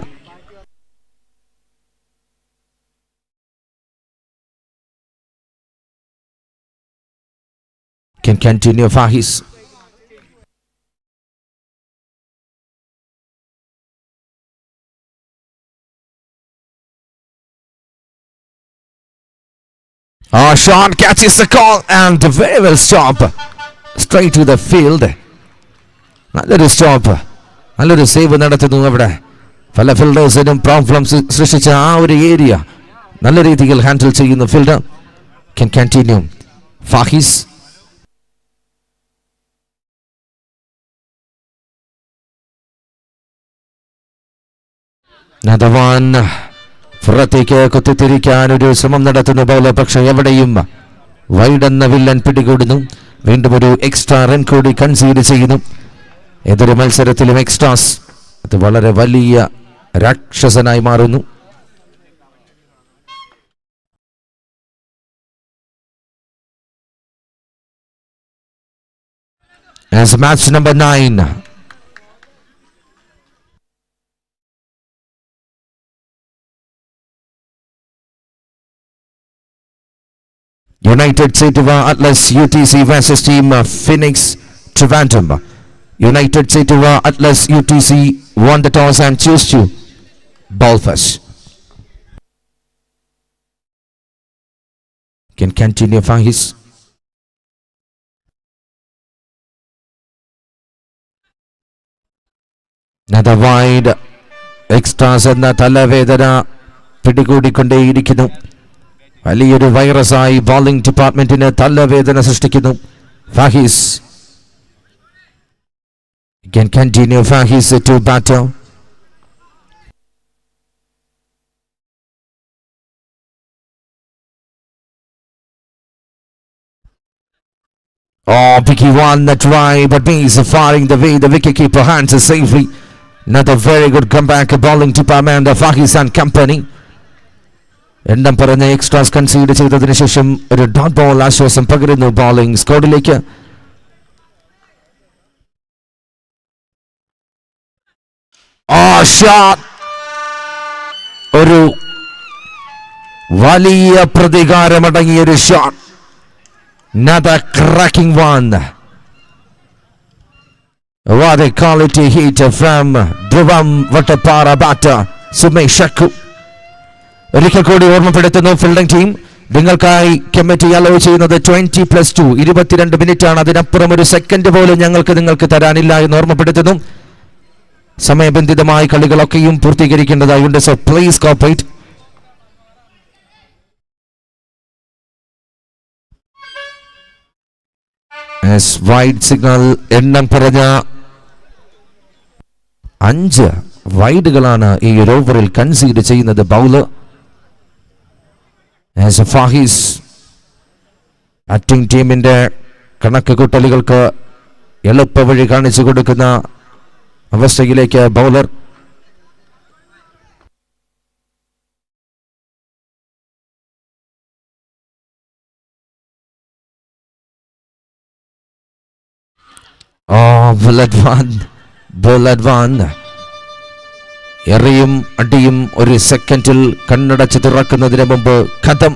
Can continue Fahis. Sean catches the call and very well stop. Straight to the field. നല്ലൊരു സ്റ്റോപ്പ്, നല്ലൊരു സേവ് നടത്തുന്നു. അവിടെ പല ഫീൽഡേഴ്സിനും പ്രോബ്ലംസ് സൃഷ്ടിച്ച ആ ഒരു ഏരിയ നല്ല രീതിയിൽ ഹാൻഡിൽ ചെയ്യുന്ന fielder. Can continue Fahis. Another one. പുറത്തേക്ക് കുത്തിത്തിരിക്കാൻ ഒരു ശ്രമം നടത്തുന്ന ബൗളർ, പക്ഷെ എവിടെയും വൈഡ് എന്ന വില്ലൻ പിടികൂടുന്നു. വീണ്ടും ഒരു എക്സ്ട്രാ റൺ കൂടി കൺസീഡ് ചെയ്യുന്നു. ഏതൊരു മത്സരത്തിലും എക്സ്ട്രാസ് അത് വളരെ വലിയ രാക്ഷസനായി മാറുന്നു. As match number 9. United Setuva Atlas UTC versus team Phoenix Trivandrum. United Setuva Atlas UTC won the toss and chose to bowl first. Can continue Fahis. Another wide. Extras എന്ന തലവേദന പിടികൂടിക്കൊണ്ടേയിരിക്കുന്നു. വലിയൊരു വൈറസായി ബോളിംഗ് ഡിപ്പാർട്ട്മെന്റിന് തലവേദന സൃഷ്ടിക്കുന്നു Fahis. Can continue Fahis to batter. Picky won the try, but means firing the way the wicketkeeper hands it safely. Another very good comeback bowling department of Fahis and company. എണ്ണം പറഞ്ഞ എക്സ്ട്രാസ് കൺസീഡ് ചെയ്തതിനു ശേഷം ഒരു ഡോട്ട് ബോൾ ആശ്വാസം പകരുന്നു ബോളിംഗ് സ്ക്വാഡിലേക്ക്. ഷോട്ട്, ഒരു വലിയ പ്രതികാരമടങ്ങിയ ഒരു shot. Another cracking one. What a quality hit from Dhruvam Vattapara batter Sumesh Shakku. ഒരിക്കൽ കൂടി ഓർമ്മപ്പെടുത്തുന്നു ഫീൽഡിംഗ് ടീം നിങ്ങൾക്കായി കമ്മിറ്റി അലോ ചെയ്യുന്നത് 20+2 22 മിനിറ്റ് ആണ്. അതിനപ്പുറം ഒരു സെക്കൻഡ് പോലും നിങ്ങൾക്ക് തരാനില്ല എന്ന് ഓർമ്മപ്പെടുത്തുന്നു. സമയബന്ധിതമായി കളികളൊക്കെയും പൂർത്തീകരിക്കേണ്ടതായുണ്ട്. So please cooperate. As wide signal എണ്ണം പറഞ്ഞ 5 വൈഡുകളാണ് ഈ ഒരു ഓവറിൽ കൺസീഡ് ചെയ്യുന്നത് ബൗളർ. ആസ് ഫാഹിസ് ബാറ്റിംഗ് ടീമിന്റെ കണക്ക് കൂട്ടലുകൾക്ക് എളുപ്പ വഴി കാണിച്ചു കൊടുക്കുന്ന അവസ്ഥയിലേക്ക് ബൗളർ. എറിയും അടിയും ഒരു സെക്കൻഡിൽ കണ്ണടച്ച് തുറക്കുന്നതിന് മുമ്പ് ഖതം.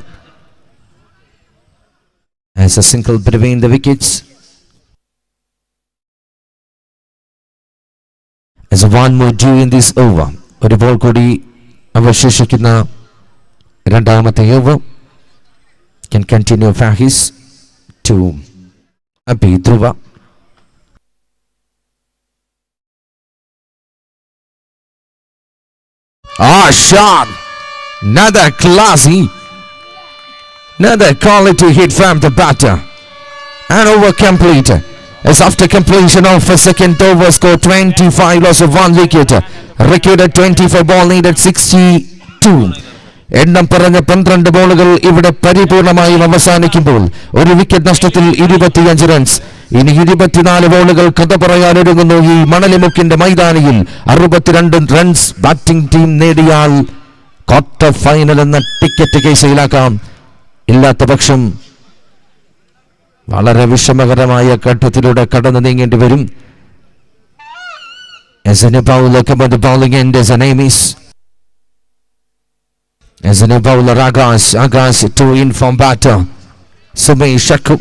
As a single between the wickets. As a one more due in this over. ഒരു ബോൾ കൂടി അവശേഷിക്കുന്ന രണ്ടാമത്തെ over. Can continue Fahis to Abhi Dhruva. Shot! Another classy, another quality hit from the batter. And over complete. As after completion of a second over, score 25, loss of 1 wicket. Recorded 25 ball needed 62. എണ്ണം പറഞ്ഞ 12 ബോളുകൾ ഇവിടെ പരിപൂർണമായും അവസാനിക്കുമ്പോൾ ഒരു വിക്കറ്റ് നഷ്ടത്തിൽ 25 റൺസ്. ഇനി 24 ബോളുകൾ കഥ പറയാനൊരുങ്ങുന്നു ഈ മണലിമുക്കിന്റെ മൈതാനിയിൽ. 62 റൺസ് ബാറ്റിംഗ് ടീം നേടിയാൽ ക്വാർട്ടർ ഫൈനൽ എന്ന ടിക്കറ്റ് കേസിലാക്കാം. ഇല്ലാത്ത പക്ഷം വളരെ വിഷമകരമായ ഘട്ടത്തിലൂടെ കടന്നു നീങ്ങേണ്ടി വരും. As a new bowler come on the bowling end as a name is. As a new bowler Agas to inform batter Sumay Shaku.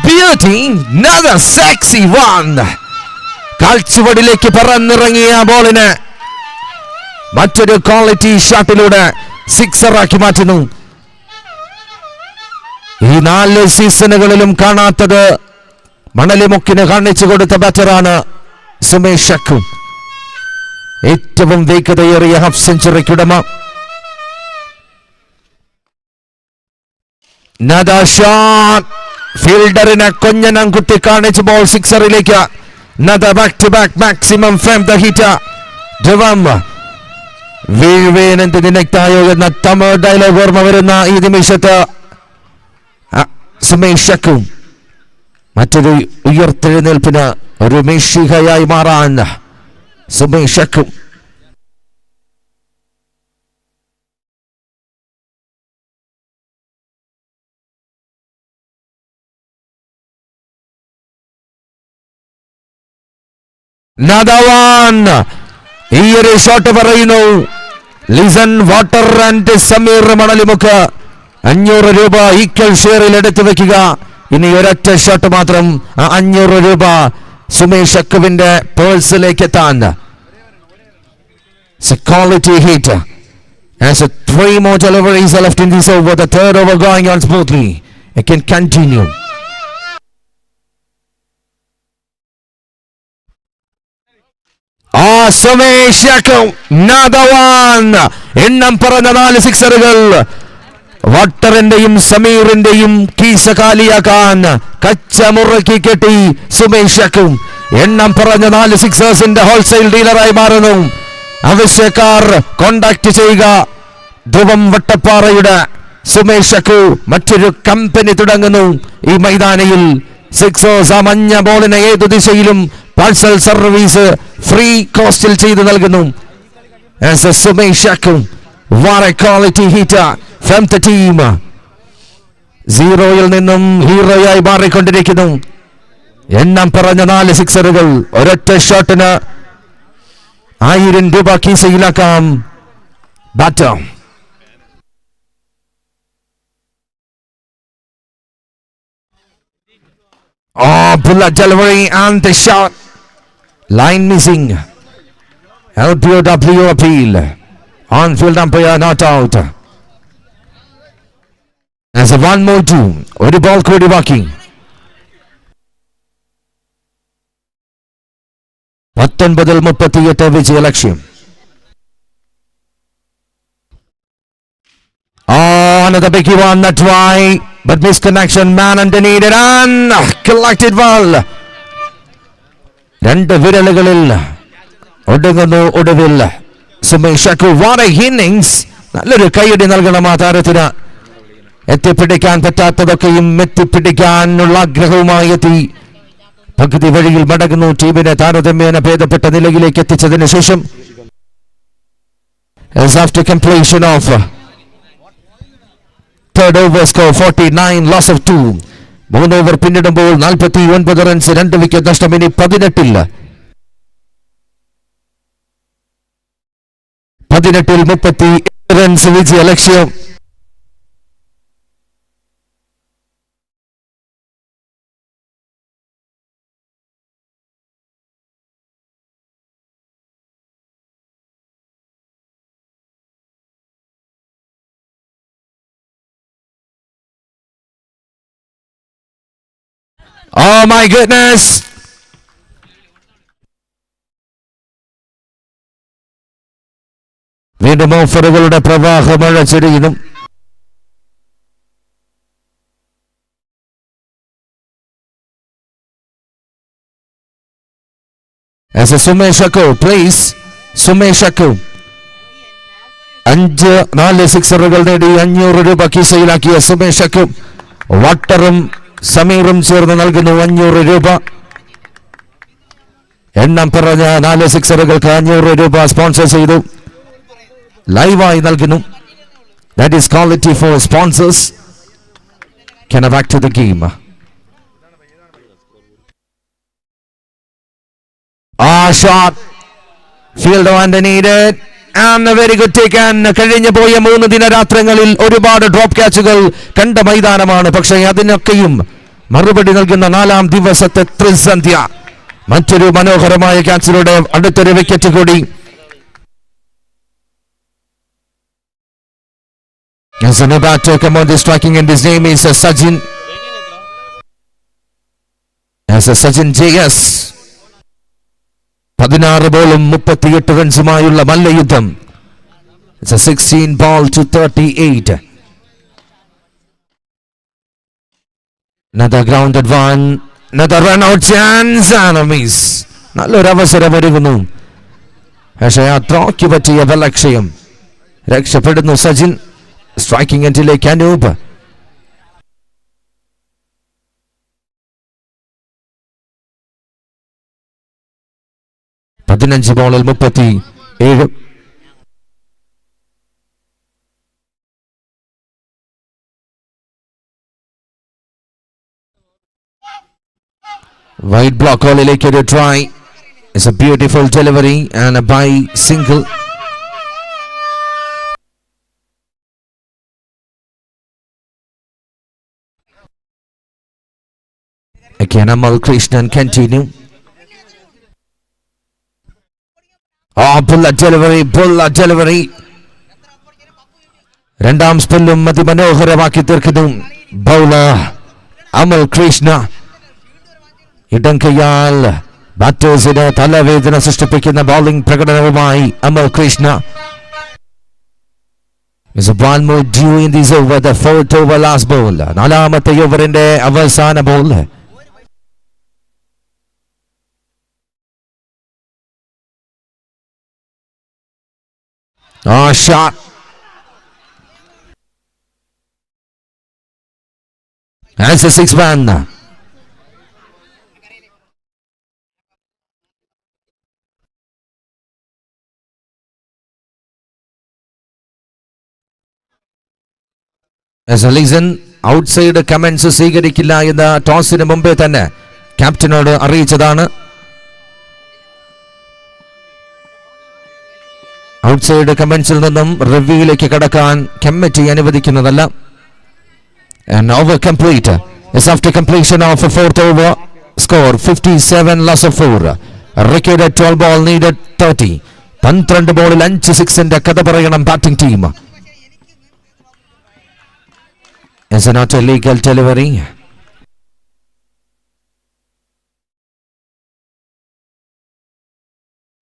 Beauty, another sexy one. കാൽച്ചുവടിലേക്ക് പറന്നിറങ്ങിയ ബോളിന് മറ്റൊരു ക്വാളിറ്റി ഷോട്ടിലൂടെ സിക്സറാക്കി മാറ്റുന്നു. ഈ 4 സീസണുകളിലും കാണാത്തത് മണലിമുക്കിന് കാണിച്ചു കൊടുത്ത ബാറ്ററാണ് സുമേഷ് ഷക്കു. ഏറ്റവും വേഗതയേറിയ ഹാഫ് സെഞ്ചുറിക്കുടമ. ഫീൽഡറിനെ കൊഞ്ഞനം കുത്തി കാണിച്ച് ബോൾ സിക്സറിലേക്ക്. Another back-to-back maximum from the hitter. Dhuvam. വീഴ്വേനെന്ത് നിനക്തായോ എന്ന തമിഴ് ഡയലോഗ് ഓർമ്മ വരുന്ന ഈ നിമിഷത്ത് സുമേഷ് ഷക്കു മറ്റൊരു ഉയർത്തെഴുന്നേൽപ്പിന് ഒരു മിശിഹയായി മാറാൻ സുമേഷ് ഷക്കു. ഈ ഒരു ഷോട്ട് പറയുന്നു ലിസൺ വാട്ടർ ആൻഡ് സമീർ മണലിമുക്ക് 500 രൂപ ഈക്വൽ ഷെയറിൽ എടുത്തു വെക്കുക. ഇനി ഒരൊറ്റ ഷോട്ട് മാത്രം 500 രൂപ സുമേഷ് ഷക്കുവിന്റെ പേഴ്സിലേക്ക് എത്താൻ. Quality hit. As 3 more deliveries are left in this over. The third over going on smoothly. It can continue. Sumesh ഷക്കു another one. എണ്ണം പറഞ്ഞ 4 സിക്സറുകൾ വാട്ടറിന്റെയും സമീറിന്റെയും കീശ കാലിയാക്കാൻ കച്ചമുറക്കി കെട്ടി സുമേഷ് ഷക്കു. എണ്ണം പറഞ്ഞ 4 സിക്സേഴ്സിന്റെ ഹോൾസെയിൽ ഡീലറായി മാറുന്നു. ആവശ്യക്കാർ കോണ്ടാക്ട് ചെയ്യുക. ധ്രുവം വട്ടപ്പാറയുടെ സുമേഷ് ഷക്കു മറ്റൊരു കമ്പനി തുടങ്ങുന്നു ഈ മൈതാനിയിൽ. സിക്സേഴ്സ് ആ മഞ്ഞ ബോളിനെ ഏതു ദിശയിലും പാഴ്സൽ സർവീസ് ഫ്രീ കോസ്റ്റിൽ ചെയ്തു നൽകുന്നു. As a Sumesh Shaku, what a quality hitter from the team. 0-ൽ നിന്നും ഹീറോയായി മാറിക്കൊണ്ടിരിക്കുന്നു. എണ്ണം പറഞ്ഞ 4 സിക്സറുകൾ ഒരൊറ്റ ഷോട്ടിന് 1000 രൂപ കീസയിലാക്കാം batter. Bullet delivery and the shot. Line missing. LPOW appeal. On-field umpire not out. As a 1 more 2. ഒരു ബോൾ കൂടി ബാക്കി. 19-ൽ 38 വിജയ ലക്ഷ്യം. Another big one, that try, but misconnection, man underneath it, and collected well. രണ്ട് വിരലുകളിൽ ഒടുങ്ങുന്നു ഒടുവിൽ Sumesh Shakoor. What a innings. നല്ലൊരു കൈയടി നൽകണം ആ താരത്തിന്. എത്തിപ്പിടിക്കാൻ പറ്റാത്തതൊക്കെയും എത്തിപ്പിടിക്കാനുള്ള ആഗ്രഹവുമായി എത്തി. പകുതി വഴിയിൽ മടങ്ങുന്നു. ടീമിനെ താരതമ്യേന ഭേദപ്പെട്ട നിലയിലേക്ക് എത്തിച്ചതിന് ശേഷം after completion of third over score 49, loss of 2. 3 over പിന്നിടുമ്പോൾ 49 റൺസ്, 2 വിക്കറ്റ് നഷ്ടം. ഇനി 18 38 റൺസ് വിജയ ലക്ഷ്യം. Oh my goodness. വീണ്ടും ഓഫറുകളുടെ പ്രവാഹമഴ ചൊരിയുന്നു. As a Sumesh ഷാക്കൂർ, please. Sumesh ഷാക്കൂർ 4 സിക്സറുകൾ നേടി 500 രൂപ കീശയിലാക്കിയ സുമേഷ് ഷാക്കൂർ വട്ടറും സമീറും ചേർന്ന് നൽകുന്നു 500 രൂപ. എണ്ണം പറഞ്ഞ 4 സിക്സറുകൾക്ക് 500 രൂപ സ്പോൺസർ ചെയ്തു. ലൈവായി നൽകുന്നു. That is quality for sponsors. Can I back to the game? Shot. Fielder underneath it. And a very good take. And കഴിഞ്ഞു പോയ 3 ദിനരാത്രങ്ങളിൽ ഒരുപാട് ഡ്രോപ്പ് ക്യാച്ചുകൾ കണ്ട മൈതാനമാണ്. പക്ഷേ അതിനൊക്കെയും മറുപടി നൽകുന്ന 4ാം ദിവസത്തെ ത്രിസന്ധ്യ. മറ്റൊരു മനോഹരമായ ക്യാച്ചിലൂടെ അടുത്തൊരു വിക്കറ്റ് കൂടി. As a new batter come on the striking, and his name is Sajin. As a Sajin JS. 16 ബോളും 38 റൺസുമായുള്ള മല്ലയുദ്ധം. It's a 16 ball to 38. Another grounded one. Another run out chance and a miss. നല്ലൊരു അവസരം ഒരുങ്ങുന്നു. പക്ഷേ ആ ത്രോയ്ക്ക് പറ്റിയ ബലക്ഷയം. രക്ഷപ്പെടുന്നു സജിൻ. സ്ട്രൈക്കിംഗ് എൻഡിലേക്ക് അനൂപ്. പതിനഞ്ച് ബോളിൽ 37. Wide block holiലേക്ക് ഒരു try. It's a beautiful delivery and a by single. Again Amal Krishnan continue. Bullet delivery. രണ്ടാം സ്പെല്ലും അതിമനോഹരമാക്കി തീർക്കുന്നു ബൗളർ അമൽ കൃഷ്ണ. ഇടം കൈയാൽ ബാറ്റേഴ്സിന് തലവേദന സൃഷ്ടിപ്പിക്കുന്ന ബൗളിംഗ് പ്രകടനവുമായി Amal Krishna. Is one more due in this over, the 4th over last ball. 4ാമത്തെ ഓവറിന്റെ അവസാന ball. Shot. That's a 6-man. As a reason, outside comments സ്വീകരിക്കില്ല എന്ന ടോസിന് മുമ്പേ തന്നെ ക്യാപ്റ്റനോട് അറിയിച്ചതാണ്. ഔട്ട്സൈഡ് കമന്റ്സിൽ നിന്നും റിവ്യൂയിലേക്ക് കടക്കാൻ committee അനുവദിക്കുന്നതല്ല. And over complete is after completion of a 4th over score 57, loss of 4. Record at 12 ball needed 30. 12 ബോളിൽ 5 സിക്സിന്റെ കഥ പറയണം batting team. Is not a legal delivery.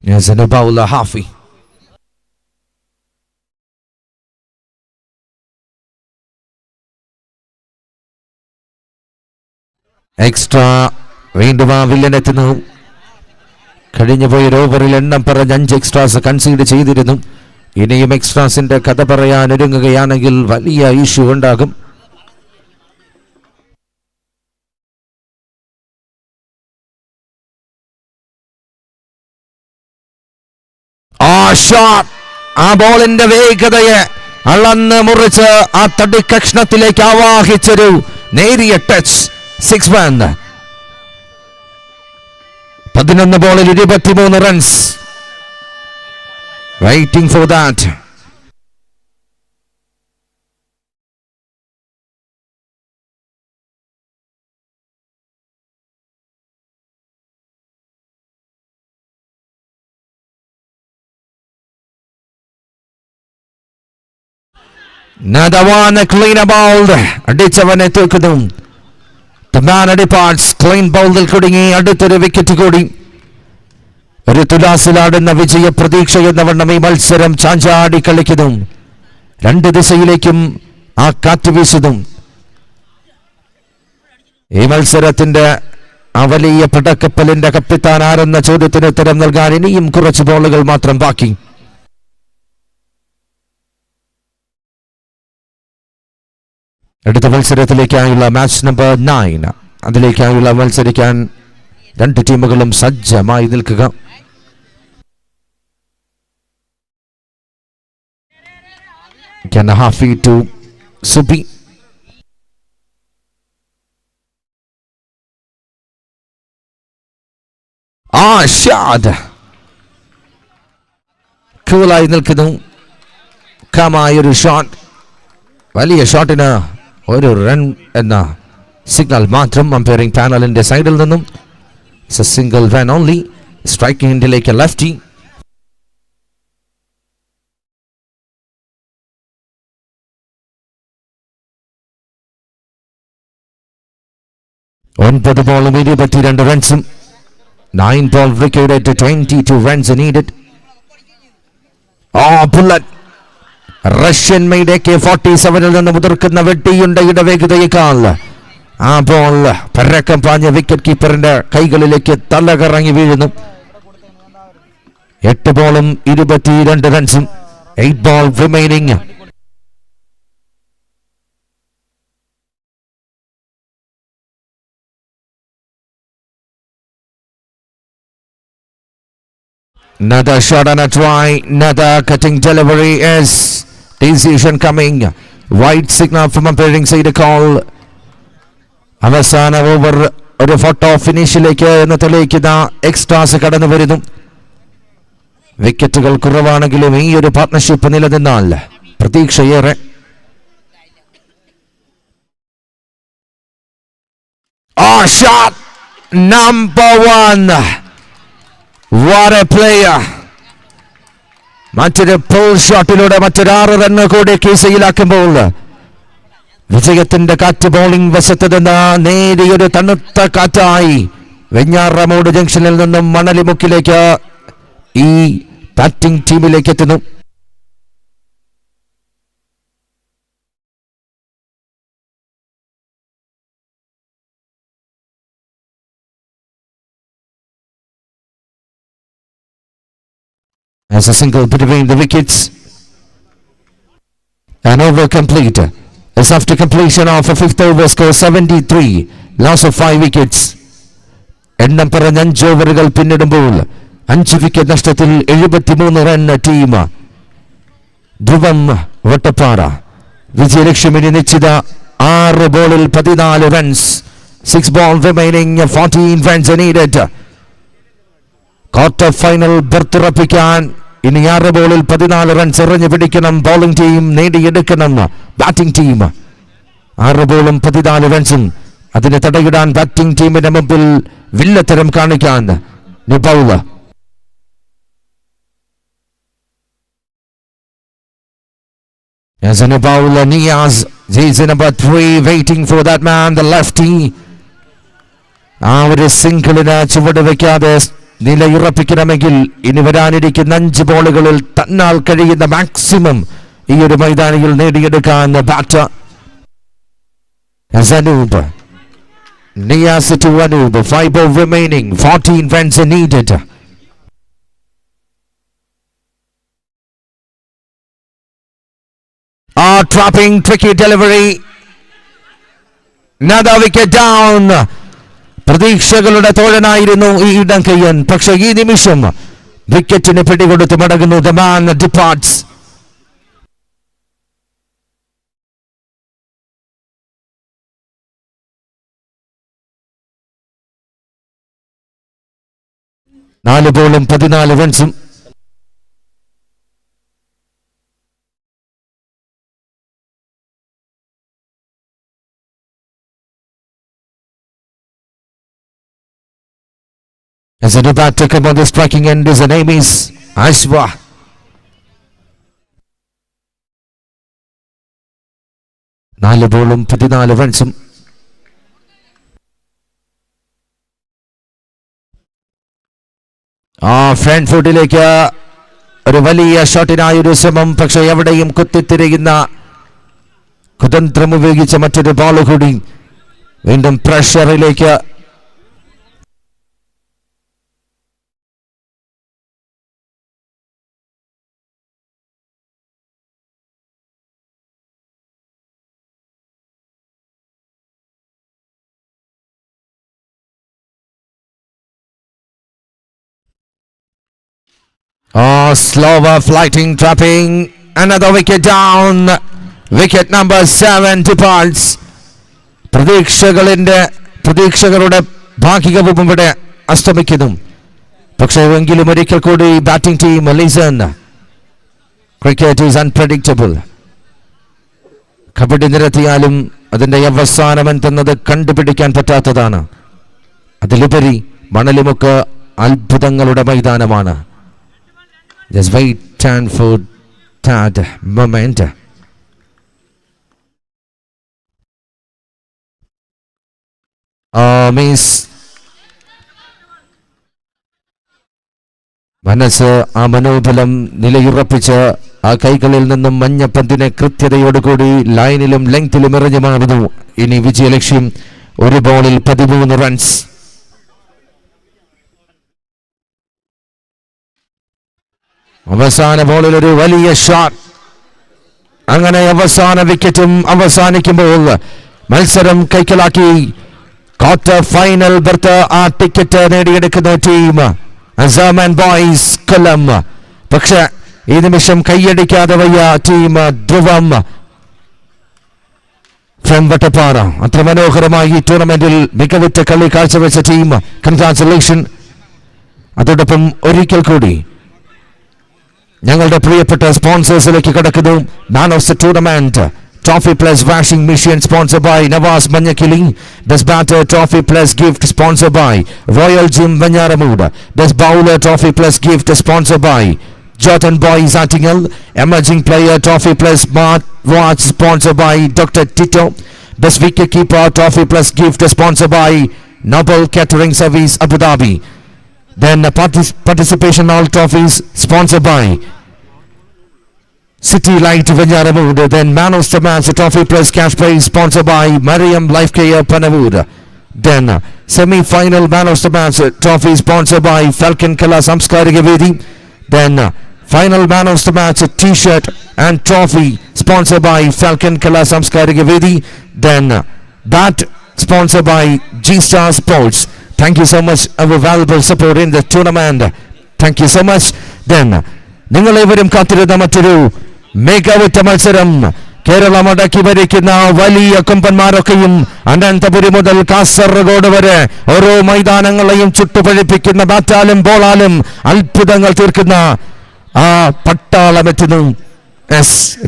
Yes, and a bowler Hafi. Extra വീണ്ടും ആ വില്ലനെത്തുന്നു. കഴിഞ്ഞുപോയൊരു ഓവറിൽ എണ്ണം പറഞ്ഞ് 5 എക്സ്ട്രാസ് കൺസീഡ് ചെയ്തിരുന്നു. ഇനിയും എക്സ്ട്രാസിന്റെ കഥ പറയാൻ ഒരുങ്ങുകയാണെങ്കിൽ വലിയ ഇഷ്യൂ ഉണ്ടാകും. ആ ബോളിന്റെ വേഗതയെ അളന്ന് മുറിച്ച് ആ തടിക്കഷ്ണത്തിലേക്ക് ആവാഹിച്ചൊരു നേരിയ ടച്ച്. 6 റൺ. 11 ബോളിൽ 23 runs. Waiting for that. Another one, a clean ball. അടിച്ചവനെ തൂക്കുന്നു. The man departs. Clean ball കുടുങ്ങി. അടുത്തൊരു വിക്കറ്റ് കൂടി. ഒരു തുലാസിലാടുന്ന വിജയ പ്രതീക്ഷ എന്ന വണ്ണം ഈ മത്സരം ചാഞ്ചാടി കളിക്കുന്നു. 2 ദിശയിലേക്കും ആ കാറ്റ് വീശുന്നു. ഈ മത്സരത്തിന്റെ ആ വലിയ പടക്കപ്പലിന്റെ കപ്പിത്താൻ ആരെന്ന ചോദ്യത്തിന് ഉത്തരം നൽകാൻ ഇനിയും കുറച്ച് ബോളുകൾ മാത്രം ബാക്കി. അടുത്ത മത്സരത്തിലേക്കായുള്ള മാച്ച് നമ്പർ 9, അതിലേക്കായുള്ള മത്സരിക്കാൻ 2 ടീമുകളും സജ്ജമായി നിൽക്കുക. ഹാഫി ടു സുബി. കൂളായി നിൽക്കുന്നു. കമായൊരു ഷോട്ട്. വലിയ ഷോട്ടിന് ഒരു റൺ എന്ന സിഗ്നൽ മാത്രം അമ്പയറിംഗ് പാനലിന്റെ സൈഡിൽ നിന്നും. Single run only. സ്ട്രൈക്കിംഗ് എൻഡിലേക്ക് ലെഫ്റ്റി. ഒൻപത് ബോളും 22 റൺസും. 9 ball wicket, 22 runs needed. Bullet. Russian made AK-47 നിന്ന് മുതിർക്കുന്ന വെട്ടിയുണ്ട ഇടവേഗതയേക്കാൾ ആ ബോൾ പരക്കം പാഞ്ഞ വിക്കറ്റ് കീപ്പറിന്റെ കൈകളിലേക്ക് തലകറങ്ങി വീഴുന്നു. 8 ബോളും 22 റൺസും. 8 ball remaining. Another shot and a try. Another cutting delivery is decision coming. White signal from umpiring side call. അവസാന ഓവർ ഒരു ഫോട്ടോ ഫിനിഷിലേക്ക് എന്ന് തെളിയിക്കുന്ന എക്സ്ട്രാസ് കടന്നു വരുന്നു. വിക്കറ്റുകൾ കുറവാണെങ്കിലും ഈ ഒരു പാർട്ട്ണർഷിപ്പ് നിലനിന്നാൽ പ്രതീക്ഷയേറെ. Shot number 1. What a player. മറ്റൊരു പുൾ ഷോട്ടിലൂടെ മറ്റൊരു 6 റൺ കൂടി കീസയിലാക്കുമ്പോൾ വിജയത്തിന്റെ കാറ്റ് ബോളിംഗ് വശത്ത് നിന്ന് നേരിയൊരു തണുത്ത കാറ്റായി വെഞ്ഞാറമൂട് ജംഗ്ഷനിൽ നിന്നും മണലിമുക്കിലേക്ക് ഈ ബാറ്റിംഗ് ടീമിലേക്ക് എത്തുന്നു. As a single between the wickets. An over complete. As after completion of a 5th over score 73. Loss of 5 wickets. എണ്ണം പറഞ്ഞ 5 ഓവറുകൾ പിന്നിടുമ്പോൾ 5 വിക്കറ്റ് നഷ്ടത്തിൽ 73 റൺ ടീം. ധ്രുവം വട്ടപ്പാറ വിജയലക്ഷ്യമിന് നിശ്ചിത 6 ബോളിൽ 14 runs. 6 ball remaining, 14 runs needed. Quarter final berth ഉറപ്പിക്കാൻ ഇനി 6 ബോളിൽ 14 റൺസ് എറിഞ്ഞു പിടിക്കണം ബോളിംഗ് ടീം, നേടിയെടുക്കണം ബാറ്റിംഗ് ടീം. 6 ബോളും 14 റൺസും. അതിന് തടയിടാൻ ബാറ്റിംഗ് ടീമിന്റെ മുമ്പിൽ വില്ലത്തരം കാണിക്കാൻ നിബൗല. As Nibaula, Niaz, jersey number 3, waiting for that man, the lefty. ആ ഒരു സിംഗിളിന് ചുവട് വയ്ക്കാതെ നിലയുറപ്പിക്കണമെങ്കിൽ ഇനി വരാനിരിക്കുന്ന 5 ബോളുകളിൽ തന്നാൽ കഴിയുന്ന മാക്സിമം ഈ ഒരു മൈതാനിയിൽ നേടിയെടുക്കാൻ batter Anoop. Nias to Anub, 5 ball remaining, 14 runs are needed. Trapping, tricky delivery. Another wicket down. പ്രതീക്ഷകളുടെ തോഴനായിരുന്നു ഈ ഇടംകയ്യൻ. പക്ഷേ ഈ നിമിഷം വിക്കറ്റിന് പിടികൊടുത്ത് മടങ്ങുന്നു. The man departs. നാല് ബോളും 14 റൺസും. As a new batter come on the striking end, his name is Ashwa. നാല് ബോളും 14 റൺസും. ഫ്രണ്ട് ഫുട്ടിലേക്ക് ഒരു വലിയ ഷോട്ടിനായൊരു ശ്രമം. പക്ഷെ എവിടെയും കുത്തിത്തിരിയുന്ന കുതന്ത്രം ഉപയോഗിച്ച മറ്റൊരു ബോൾ കൂടി. വീണ്ടും പ്രഷറിലേക്ക്. Slower flighting, trapping. Another wicket down. Wicket number 7 departs. പ്രതീക്ഷകളുടെ ഭാഗികവും ഇവിടെ അസ്തമിക്കുന്നു. പക്ഷേ എങ്കിലും ഒരിക്കൽ കൂടി batting team listen. Cricket is unpredictable. Kabaddi നിരത്തിയാലും അതിന്റെ അവസാനം എന്തെന്നത് കണ്ടുപിടിക്കാൻ പറ്റാത്തതാണ്. അതിലുപരി മണലുമൊക്കെ അത്ഭുതങ്ങളുടെ മൈതാനമാണ്. Just wait and for that moment. മനസ്സ് ആ മനോബലം നിലയുറപ്പിച്ച് ആ കൈകളിൽ നിന്നും മഞ്ഞപ്പന്തിനെ കൃത്യതയോടുകൂടി ലൈനിലും ലെങ്തിലും എറിഞ്ഞു മാറുന്നു. ഇനി വിജയലക്ഷ്യം. ഒരു ബോളിൽ 13 റൺസ്. അവസാന ബോളിൽ ഒരു വലിയ ഷോട്ട്. അങ്ങനെ അവസാന വിക്കറ്റും അവസാനിക്കുമ്പോൾ മത്സരം കൈക്കലാക്കി ക്വാർട്ടർ ഫൈനൽ ബർത്ത് ആ ടിക്കറ്റ് നേടിയെടുക്കുന്ന ടീം അസാമാൻ ബോയ്സ് കൊല്ലം. പക്ഷെ ഈ നിമിഷം കൈയടിക്കാതെ വയ്യ ടീം ധ്രുവം ഫ്രം വട്ടപ്പാറ. അത്ര മനോഹരമായി ഈ ടൂർണമെന്റിൽ മികവുറ്റ കളി കാഴ്ചവെച്ച ടീം. കൺഗ്രാറ്റുലേഷൻ. അതോടൊപ്പം ഒരിക്കൽ കൂടി ഞങ്ങളുടെ പ്രിയപ്പെട്ട സ്പോൺസേഴ്സിലേക്ക് കടക്കുന്നു. Man of the tournament trophy plus washing machine sponsor by Navas Manjakkili. Best batter trophy plus gift sponsor by Royal Gym Venjaramoodu. Best bowler trophy plus gift sponsor by Jotun boys Attingal. Emerging player trophy plus smart watch sponsor by doctor Tito. Best wicket keeper trophy plus gift sponsor by Noble Catering Service അബുദാബി. Then participation all trophies sponsored by City Light Venjaramud. Then man of the match trophy plus cash prize sponsored by Mariam Life Care Panavud. Then semi-final man of the match trophy sponsored by Falcon Kala Samskarika Vedi. Then final man of the match t-shirt and trophy sponsored by Falcon Kala Samskarika Vedi. Then bat sponsored by G-Star Sports. Thank you so much our valuable support in the tournament. Thank you so much. Then നിങ്ങളേവരും കാത്തിരുന്ന മറ്റൊരു മികവുറ്റ മത്സരം. കേരളം അടക്കി ഭരിക്കുന്ന വലിയ കൊമ്പന്മാരൊക്കെയും അനന്തപുരി മുതൽ കാസർഗോഡ് വരെ ഓരോ മൈതാനങ്ങളെയും ചുട്ടുപഴിപ്പിക്കുന്ന ബാറ്റാലും ബോളാലും അത്ഭുതങ്ങൾ തീർക്കുന്ന ആ പട്ടാളമെത്തുന്നു.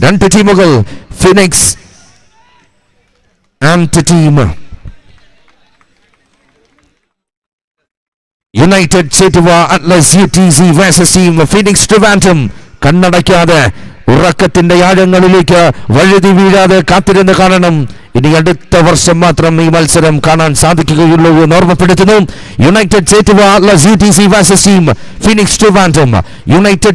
രണ്ട് ടീമുകൾ Phoenix and team United Chettuva Atlas UTC versus team Phoenix Trivandrum. കണ്ണടയ്ക്കാതെ ഉറക്കത്തിന്റെ ആഴങ്ങളിലേക്ക് വഴുതി വീഴാതെ കാത്തിരുന്ന് കാണണം. ഇനി അടുത്ത വർഷം മാത്രം ഈ മത്സരം കാണാൻ സാധിക്കുകയുള്ളൂ എന്ന് ഓർമ്മപ്പെടുത്തുന്നു. United Chettuva Atlas UTC versus team Phoenix Trivandrum. United